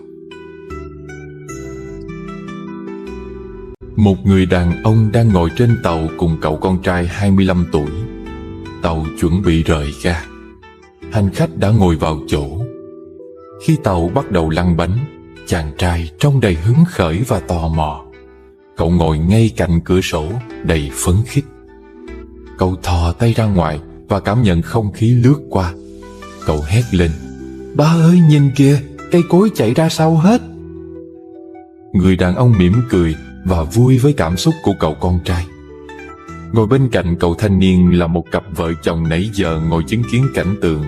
Một người đàn ông đang ngồi trên tàu cùng cậu con trai 25 tuổi. Tàu chuẩn bị rời ga. Hành khách đã ngồi vào chỗ. Khi tàu bắt đầu lăn bánh, chàng trai trông đầy hứng khởi và tò mò. Cậu ngồi ngay cạnh cửa sổ đầy phấn khích. Cậu thò tay ra ngoài và cảm nhận không khí lướt qua. Cậu hét lên: Ba ơi, nhìn kìa, cây cối chạy ra sau hết. Người đàn ông mỉm cười và vui với cảm xúc của cậu con trai. Ngồi bên cạnh cậu thanh niên là một cặp vợ chồng nãy giờ ngồi chứng kiến cảnh tượng.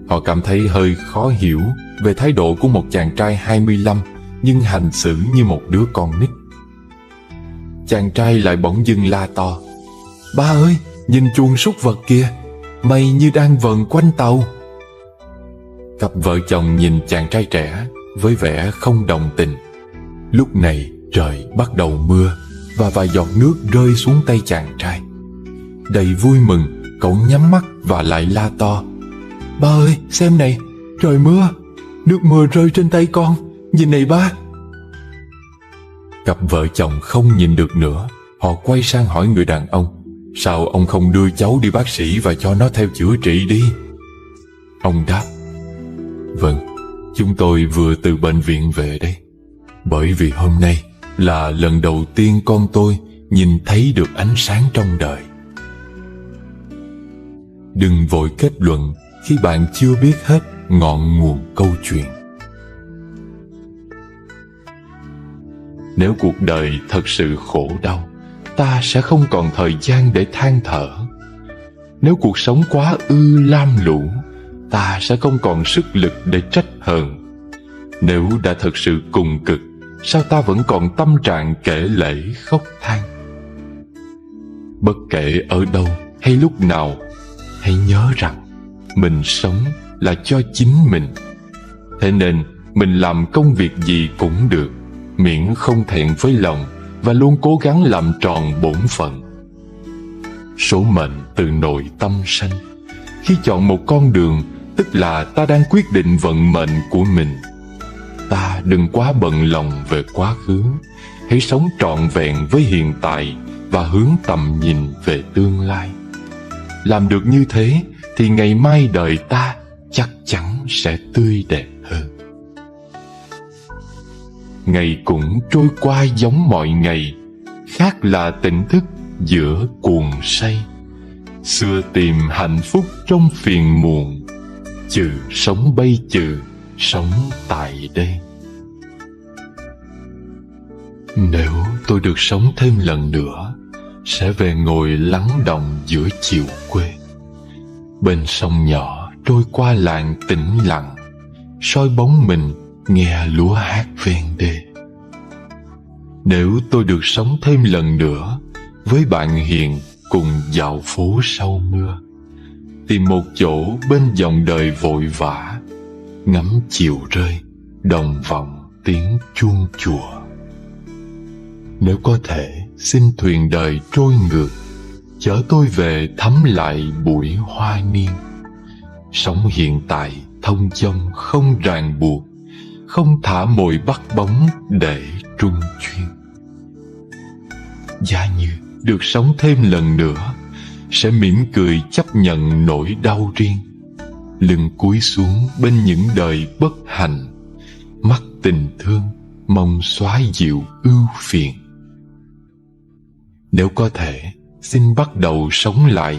Họ cảm thấy hơi khó hiểu về thái độ của một chàng trai 25 nhưng hành xử như một đứa con nít. Chàng trai lại bỗng dưng la to: Ba ơi, nhìn chuồng súc vật kìa, mây như đang vờn quanh tàu. Cặp vợ chồng nhìn chàng trai trẻ với vẻ không đồng tình. Lúc này trời bắt đầu mưa và vài giọt nước rơi xuống tay chàng trai. Đầy vui mừng, cậu nhắm mắt và lại la to: "Ba ơi, xem này, trời mưa, nước mưa rơi trên tay con, nhìn này ba." Cặp vợ chồng không nhìn được nữa. Họ quay sang hỏi người đàn ông: "Sao ông không đưa cháu đi bác sĩ và cho nó theo chữa trị đi?" Ông đáp: "Vâng, chúng tôi vừa từ bệnh viện về đây. Bởi vì hôm nay là lần đầu tiên con tôi nhìn thấy được ánh sáng trong đời." Đừng vội kết luận khi bạn chưa biết hết ngọn nguồn câu chuyện. Nếu cuộc đời thật sự khổ đau, ta sẽ không còn thời gian để than thở. Nếu cuộc sống quá ư lam lũ, ta sẽ không còn sức lực để trách hờn. Nếu đã thật sự cùng cực, sao ta vẫn còn tâm trạng kể lể khóc than? Bất kể ở đâu hay lúc nào, hãy nhớ rằng mình sống là cho chính mình. Thế nên mình làm công việc gì cũng được, miễn không thẹn với lòng và luôn cố gắng làm tròn bổn phận. Số mệnh từ nội tâm sanh. Khi chọn một con đường, tức là ta đang quyết định vận mệnh của mình. Ta đừng quá bận lòng về quá khứ, hãy sống trọn vẹn với hiện tại và hướng tầm nhìn về tương lai. Làm được như thế thì ngày mai đời ta chắc chắn sẽ tươi đẹp hơn. Ngày cũng trôi qua giống mọi ngày, khác là tỉnh thức giữa cuồng say. Xưa tìm hạnh phúc trong phiền muộn, trừ sống bây trừ sống tại đây. Nếu tôi được sống thêm lần nữa, sẽ về ngồi lắng đọng giữa chiều quê. Bên sông nhỏ trôi qua làng tĩnh lặng, soi bóng mình nghe lúa hát ven đê. Nếu tôi được sống thêm lần nữa, với bạn hiền cùng dạo phố sau mưa, tìm một chỗ bên dòng đời vội vã, ngắm chiều rơi, đồng vọng tiếng chuông chùa. Nếu có thể, xin thuyền đời trôi ngược, chở tôi về thắm lại buổi hoa niên. Sống hiện tại thông dong không ràng buộc, không thả mồi bắt bóng để trung chuyên. Giá như được sống thêm lần nữa, sẽ mỉm cười chấp nhận nỗi đau riêng, lưng cúi xuống bên những đời bất hạnh, mắt tình thương mong xóa dịu ưu phiền. Nếu có thể, xin bắt đầu sống lại,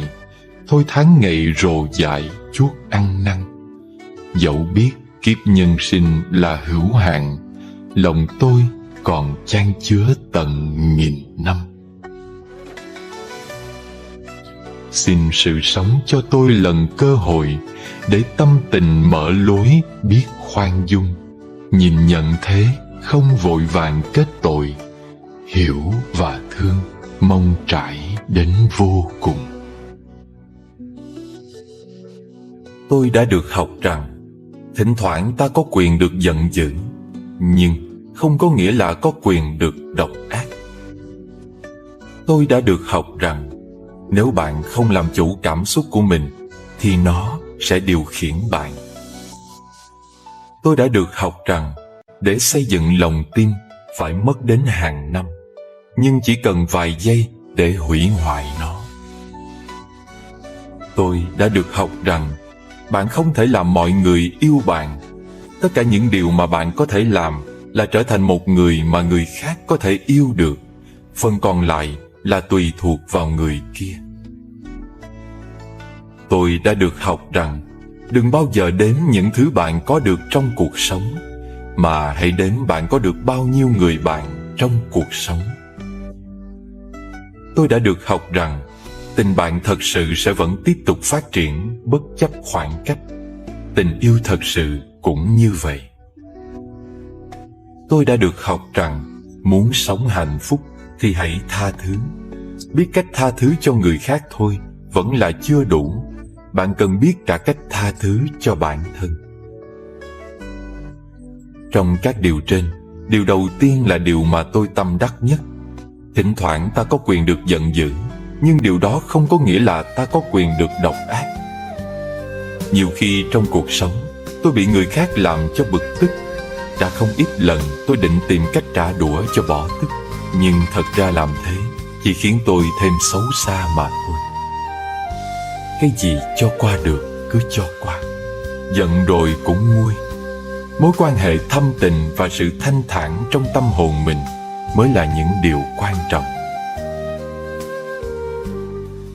thôi tháng ngày rồ dại chuốt ăn năn. Dẫu biết kiếp nhân sinh là hữu hạn, lòng tôi còn chan chứa tận nghìn năm. Xin sự sống cho tôi lần cơ hội, để tâm tình mở lối biết khoan dung, nhìn nhận thế không vội vàng kết tội, hiểu và thương mong trải đến vô cùng. Tôi đã được học rằng thỉnh thoảng ta có quyền được giận dữ, nhưng không có nghĩa là có quyền được độc ác. Tôi đã được học rằng nếu bạn không làm chủ cảm xúc của mình thì nó sẽ điều khiển bạn. Tôi đã được học rằng để xây dựng lòng tin phải mất đến hàng năm, nhưng chỉ cần vài giây để hủy hoại nó. Tôi đã được học rằng bạn không thể làm mọi người yêu bạn. Tất cả những điều mà bạn có thể làm là trở thành một người mà người khác có thể yêu được. Phần còn lại là tùy thuộc vào người kia. Tôi đã được học rằng đừng bao giờ đếm những thứ bạn có được trong cuộc sống, mà hãy đếm bạn có được bao nhiêu người bạn trong cuộc sống. Tôi đã được học rằng tình bạn thật sự sẽ vẫn tiếp tục phát triển bất chấp khoảng cách. Tình yêu thật sự cũng như vậy. Tôi đã được học rằng muốn sống hạnh phúc thì hãy tha thứ. Biết cách tha thứ cho người khác thôi vẫn là chưa đủ. Bạn cần biết cả cách tha thứ cho bản thân. Trong các điều trên, điều đầu tiên là điều mà tôi tâm đắc nhất. Thỉnh thoảng ta có quyền được giận dữ, nhưng điều đó không có nghĩa là ta có quyền được độc ác. Nhiều khi trong cuộc sống, tôi bị người khác làm cho bực tức. Đã không ít lần tôi định tìm cách trả đũa cho bỏ tức, nhưng thật ra làm thế chỉ khiến tôi thêm xấu xa mà thôi. Cái gì cho qua được cứ cho qua, giận rồi cũng nguôi. Mối quan hệ thâm tình và sự thanh thản trong tâm hồn mình mới là những điều quan trọng.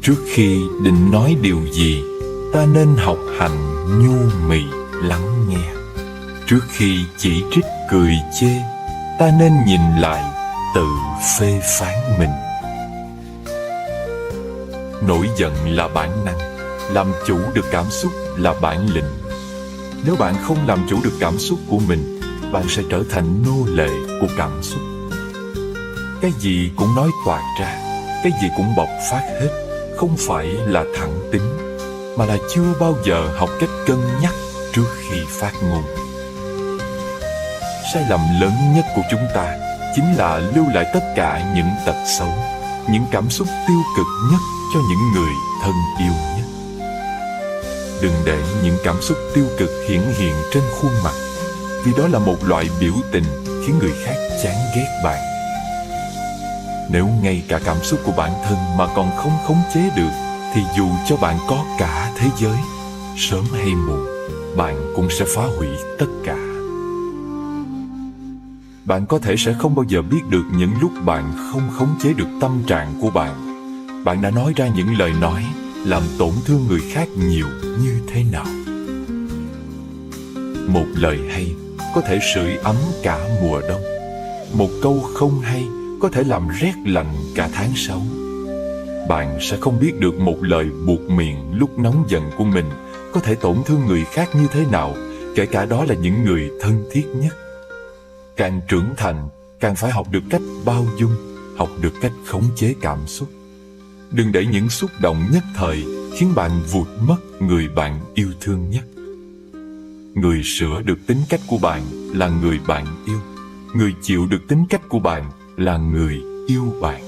Trước khi định nói điều gì, ta nên học hành nhu mì lắng nghe. Trước khi chỉ trích cười chê, ta nên nhìn lại tự phê phán mình. Nổi giận là bản năng, làm chủ được cảm xúc là bản lĩnh. Nếu bạn không làm chủ được cảm xúc của mình, bạn sẽ trở thành nô lệ của cảm xúc. Cái gì cũng nói toạc ra, cái gì cũng bộc phát hết, không phải là thẳng tính, mà là chưa bao giờ học cách cân nhắc trước khi phát ngôn. Sai lầm lớn nhất của chúng ta chính là lưu lại tất cả những tật xấu, những cảm xúc tiêu cực nhất cho những người thân yêu nhất. Đừng để những cảm xúc tiêu cực hiển hiện trên khuôn mặt, vì đó là một loại biểu tình khiến người khác chán ghét bạn. Nếu ngay cả cảm xúc của bản thân mà còn không khống chế được, thì dù cho bạn có cả thế giới, sớm hay muộn, bạn cũng sẽ phá hủy tất cả. Bạn có thể sẽ không bao giờ biết được những lúc bạn không khống chế được tâm trạng của bạn. Bạn đã nói ra những lời nói làm tổn thương người khác nhiều như thế nào. Một lời hay có thể sưởi ấm cả mùa đông. Một câu không hay có thể làm rét lạnh cả tháng 6. Bạn sẽ không biết được một lời buột miệng lúc nóng giận của mình có thể tổn thương người khác như thế nào, kể cả đó là những người thân thiết nhất. Càng trưởng thành, càng phải học được cách bao dung, học được cách khống chế cảm xúc. Đừng để những xúc động nhất thời khiến bạn vụt mất người bạn yêu thương nhất. Người sửa được tính cách của bạn là người bạn yêu. Người chịu được tính cách của bạn là người yêu bạn.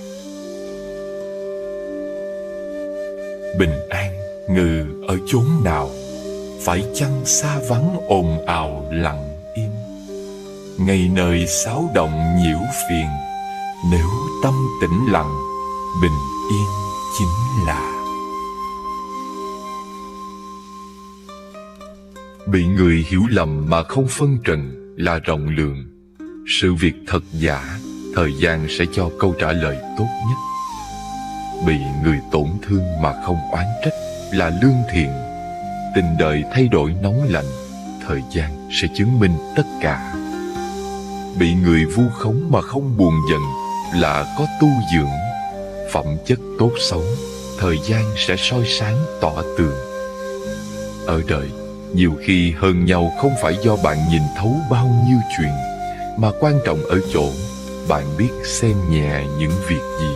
Bình an ngự ở chốn nào? Phải chăng xa vắng ồn ào lặng im? Ngày nơi xáo động nhiễu phiền, nếu tâm tĩnh lặng, bình yên chính là. Bị người hiểu lầm mà không phân trần là rộng lượng. Sự việc thật giả, thời gian sẽ cho câu trả lời tốt nhất. Bị người tổn thương mà không oán trách là lương thiện. Tình đời thay đổi nóng lạnh, thời gian sẽ chứng minh tất cả. Bị người vu khống mà không buồn giận là có tu dưỡng. Phẩm chất tốt xấu, thời gian sẽ soi sáng tỏ tường. Ở đời, nhiều khi hơn nhau không phải do bạn nhìn thấu bao nhiêu chuyện, mà quan trọng ở chỗ bạn biết xem nhẹ những việc gì.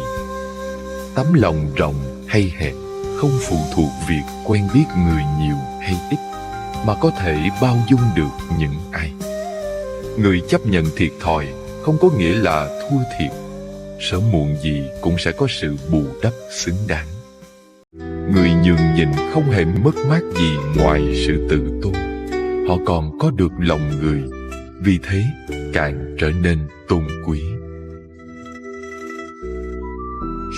Tấm lòng rộng hay hẹp không phụ thuộc việc quen biết người nhiều hay ít, mà có thể bao dung được những ai. Người chấp nhận thiệt thòi không có nghĩa là thua thiệt. Sớm muộn gì cũng sẽ có sự bù đắp xứng đáng. Người nhường nhịn không hề mất mát gì ngoài sự tự tôn. Họ còn có được lòng người, vì thế càng trở nên tôn quý.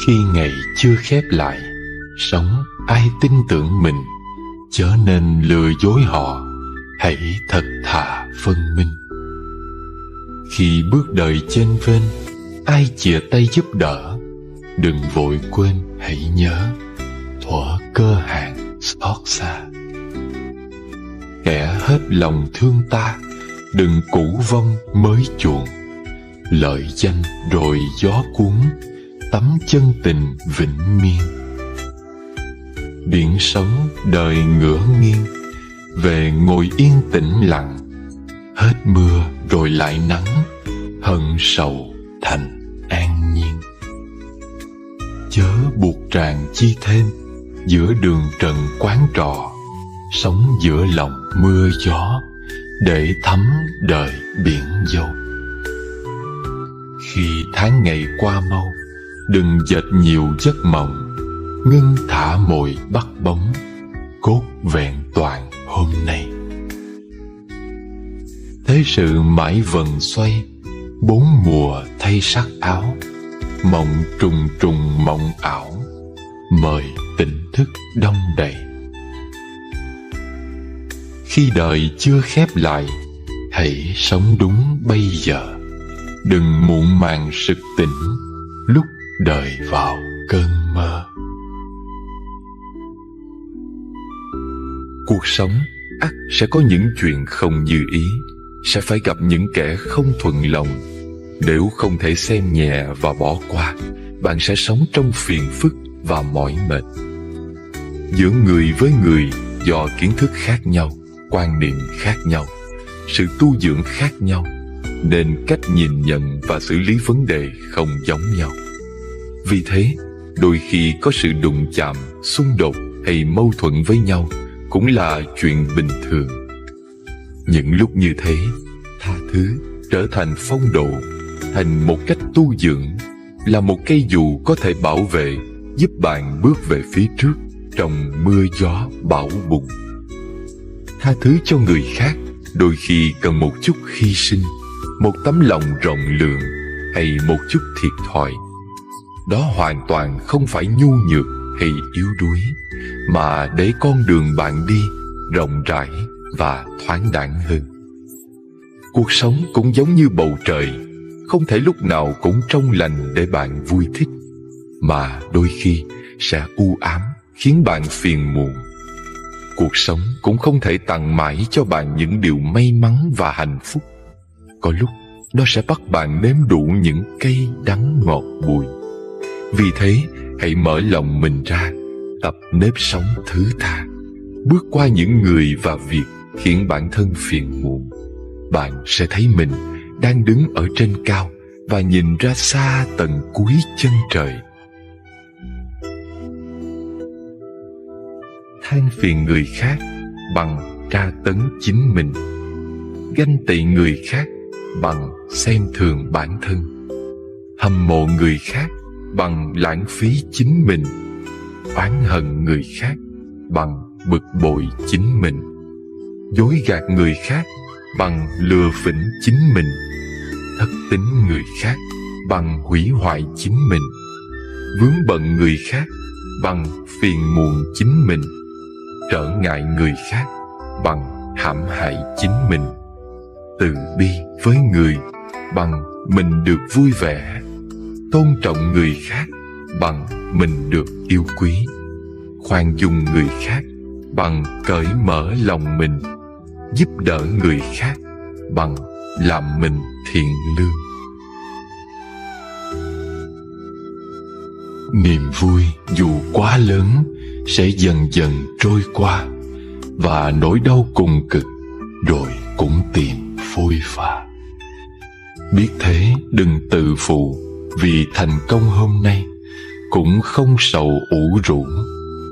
Khi ngày chưa khép lại, sống ai tin tưởng mình, chớ nên lừa dối họ, hãy thật thà phân minh. Khi bước đời chênh vênh, ai chìa tay giúp đỡ, đừng vội quên hãy nhớ, thuở cơ hàng xót xa. Kẻ hết lòng thương ta, đừng cũ vong mới chuộng, lợi danh rồi gió cuốn, tấm chân tình vĩnh miên. Biển sống đời ngửa nghiêng, về ngồi yên tĩnh lặng, hết mưa rồi lại nắng, hận sầu thành an nhiên. Chớ buộc ràng chi thêm, giữa đường trần quán trọ, sống giữa lòng mưa gió, để thấm đời biển dâu. Khi tháng ngày qua mau, đừng dệt nhiều giấc mộng, ngưng thả mồi bắt bóng, cốt vẹn toàn hôm nay. Thế sự mãi vần xoay, bốn mùa thay sắc áo, mộng trùng trùng mộng ảo, mời tỉnh thức đong đầy. Khi đời chưa khép lại, hãy sống đúng bây giờ, đừng muộn màng sực tỉnh lúc đời vào cơn mơ. Cuộc sống ắt sẽ có những chuyện không như ý, sẽ phải gặp những kẻ không thuận lòng. Nếu không thể xem nhẹ và bỏ qua, bạn sẽ sống trong phiền phức và mỏi mệt. Giữa người với người, do kiến thức khác nhau, quan niệm khác nhau, sự tu dưỡng khác nhau, nên cách nhìn nhận và xử lý vấn đề không giống nhau. Vì thế, đôi khi có sự đụng chạm, xung đột hay mâu thuẫn với nhau cũng là chuyện bình thường. Những lúc như thế, tha thứ trở thành phong độ, thành một cách tu dưỡng, là một cây dù có thể bảo vệ, giúp bạn bước về phía trước trong mưa gió bão bùng. Tha thứ cho người khác đôi khi cần một chút hy sinh, một tấm lòng rộng lượng hay một chút thiệt thòi. Đó hoàn toàn không phải nhu nhược hay yếu đuối, mà để con đường bạn đi rộng rãi và thoáng đãng hơn. Cuộc sống cũng giống như bầu trời, không thể lúc nào cũng trong lành để bạn vui thích, mà đôi khi sẽ u ám khiến bạn phiền muộn. Cuộc sống cũng không thể tặng mãi cho bạn những điều may mắn và hạnh phúc. Có lúc nó sẽ bắt bạn nếm đủ những cay đắng ngọt bùi. Vì thế, hãy mở lòng mình ra, tập nếp sống thứ tha, bước qua những người và việc khiến bản thân phiền muộn. Bạn sẽ thấy mình đang đứng ở trên cao và nhìn ra xa tận cuối chân trời. Than phiền người khác bằng tra tấn chính mình, ganh tị người khác bằng xem thường bản thân, hâm mộ người khác bằng lãng phí chính mình, oán hận người khác bằng bực bội chính mình, dối gạt người khác bằng lừa phỉnh chính mình, thất tín người khác bằng hủy hoại chính mình, vướng bận người khác bằng phiền muộn chính mình, trở ngại người khác bằng hãm hại chính mình, từ bi với người bằng mình được vui vẻ, tôn trọng người khác bằng mình được yêu quý, khoan dung người khác bằng cởi mở lòng mình, giúp đỡ người khác bằng làm mình thiện lương. Niềm vui dù quá lớn sẽ dần dần trôi qua, và nỗi đau cùng cực rồi cũng tìm phôi pha. Biết thế đừng tự phụ, vì thành công hôm nay cũng không sầu ủ rũ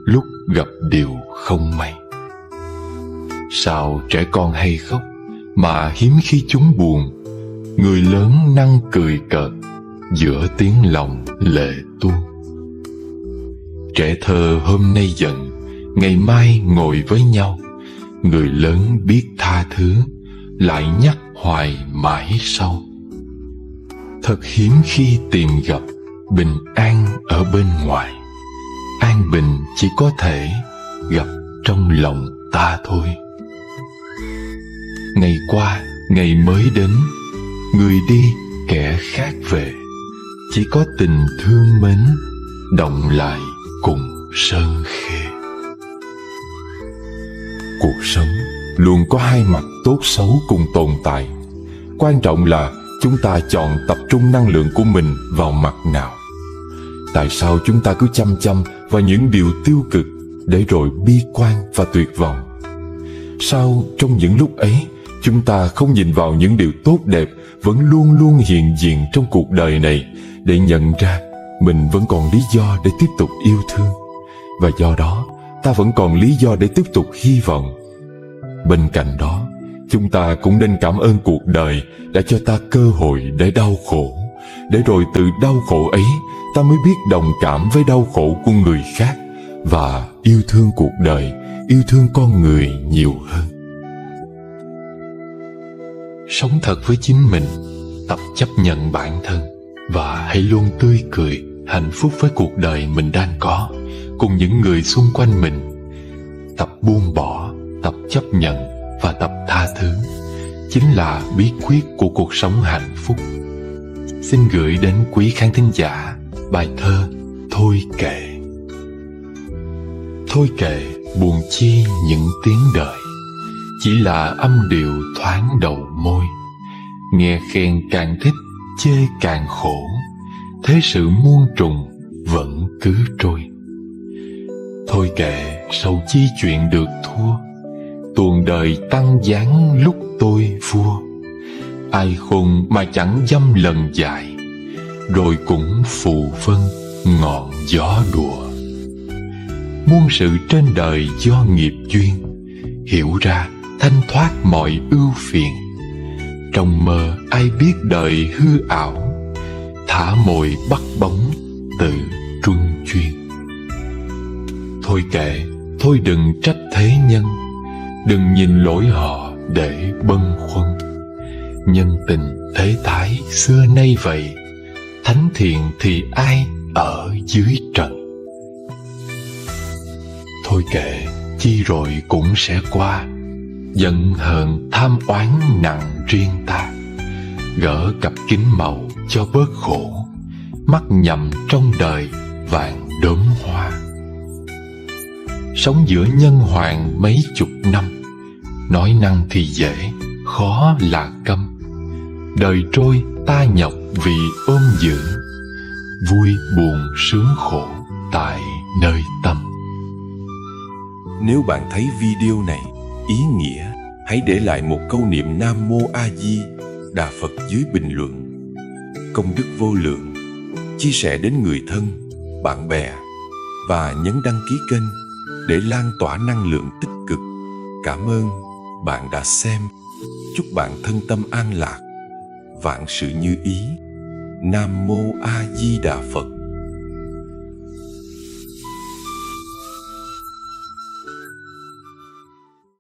lúc gặp điều không may. Sao trẻ con hay khóc mà hiếm khi chúng buồn, người lớn năng cười cợt giữa tiếng lòng lệ tuôn. Trẻ thơ hôm nay giận, ngày mai ngồi với nhau, người lớn biết tha thứ lại nhắc hoài mãi sau. Thật hiếm khi tìm gặp bình an ở bên ngoài, an bình chỉ có thể gặp trong lòng ta thôi. Ngày qua ngày mới đến, người đi kẻ khác về, chỉ có tình thương mến động lại cùng sơn khê. Cuộc sống luôn có hai mặt tốt xấu cùng tồn tại. Quan trọng là chúng ta chọn tập trung năng lượng của mình vào mặt nào. Tại sao chúng ta cứ chăm chăm vào những điều tiêu cực để rồi bi quan và tuyệt vọng? Sao trong những lúc ấy chúng ta không nhìn vào những điều tốt đẹp vẫn luôn luôn hiện diện trong cuộc đời này, để nhận ra mình vẫn còn lý do để tiếp tục yêu thương, và do đó ta vẫn còn lý do để tiếp tục hy vọng. Bên cạnh đó, Chúng ta cũng nên cảm ơn cuộc đời đã cho ta cơ hội để đau khổ, để rồi từ đau khổ ấy ta mới biết đồng cảm với đau khổ của người khác và yêu thương cuộc đời, yêu thương con người nhiều hơn. Sống thật với chính mình, tập chấp nhận bản thân và hãy luôn tươi cười, hạnh phúc với cuộc đời mình đang có, cùng những người xung quanh mình. Tập buông bỏ, tập chấp nhận và tập tha thứ chính là bí quyết của cuộc sống hạnh phúc. Xin gửi đến quý khán thính giả bài thơ Thôi Kệ. Thôi kệ buồn chi những tiếng đời, chỉ là âm điệu thoáng đầu môi. Nghe khen càng thích, chê càng khổ, thế sự muôn trùng vẫn cứ trôi. Thôi kệ sầu chi chuyện được thua, tuồng đời tăng giáng lúc tôi vua. Ai khôn mà chẳng dăm lần dài, rồi cũng phù vân ngọn gió đùa. Muôn sự trên đời do nghiệp duyên, hiểu ra thanh thoát mọi ưu phiền. Trong mơ ai biết đời hư ảo, thả mồi bắt bóng tự truân chuyên. Thôi kệ, thôi đừng trách thế nhân, đừng nhìn lỗi họ để bâng khuâng. Nhân tình thế thái xưa nay vậy, thánh thiện thì ai ở dưới trần. Thôi kệ, chi rồi cũng sẽ qua, giận hờn tham oán nặng riêng ta. Gỡ cặp kính màu cho bớt khổ, mắt nhầm trong đời vàng đốm hoa. Sống giữa nhân hoàng mấy chục năm, nói năng thì dễ, khó là câm. Đời trôi ta nhọc vì ôm giữ, vui buồn sướng khổ tại nơi tâm. Nếu bạn thấy video này ý nghĩa, hãy để lại một câu niệm Nam Mô A Di Đà Phật dưới bình luận. Công đức vô lượng, chia sẻ đến người thân, bạn bè và nhấn đăng ký kênh để lan tỏa năng lượng tích cực. Cảm ơn bạn đã xem. Chúc bạn thân tâm an lạc, vạn sự như ý. Nam Mô A Di Đà Phật.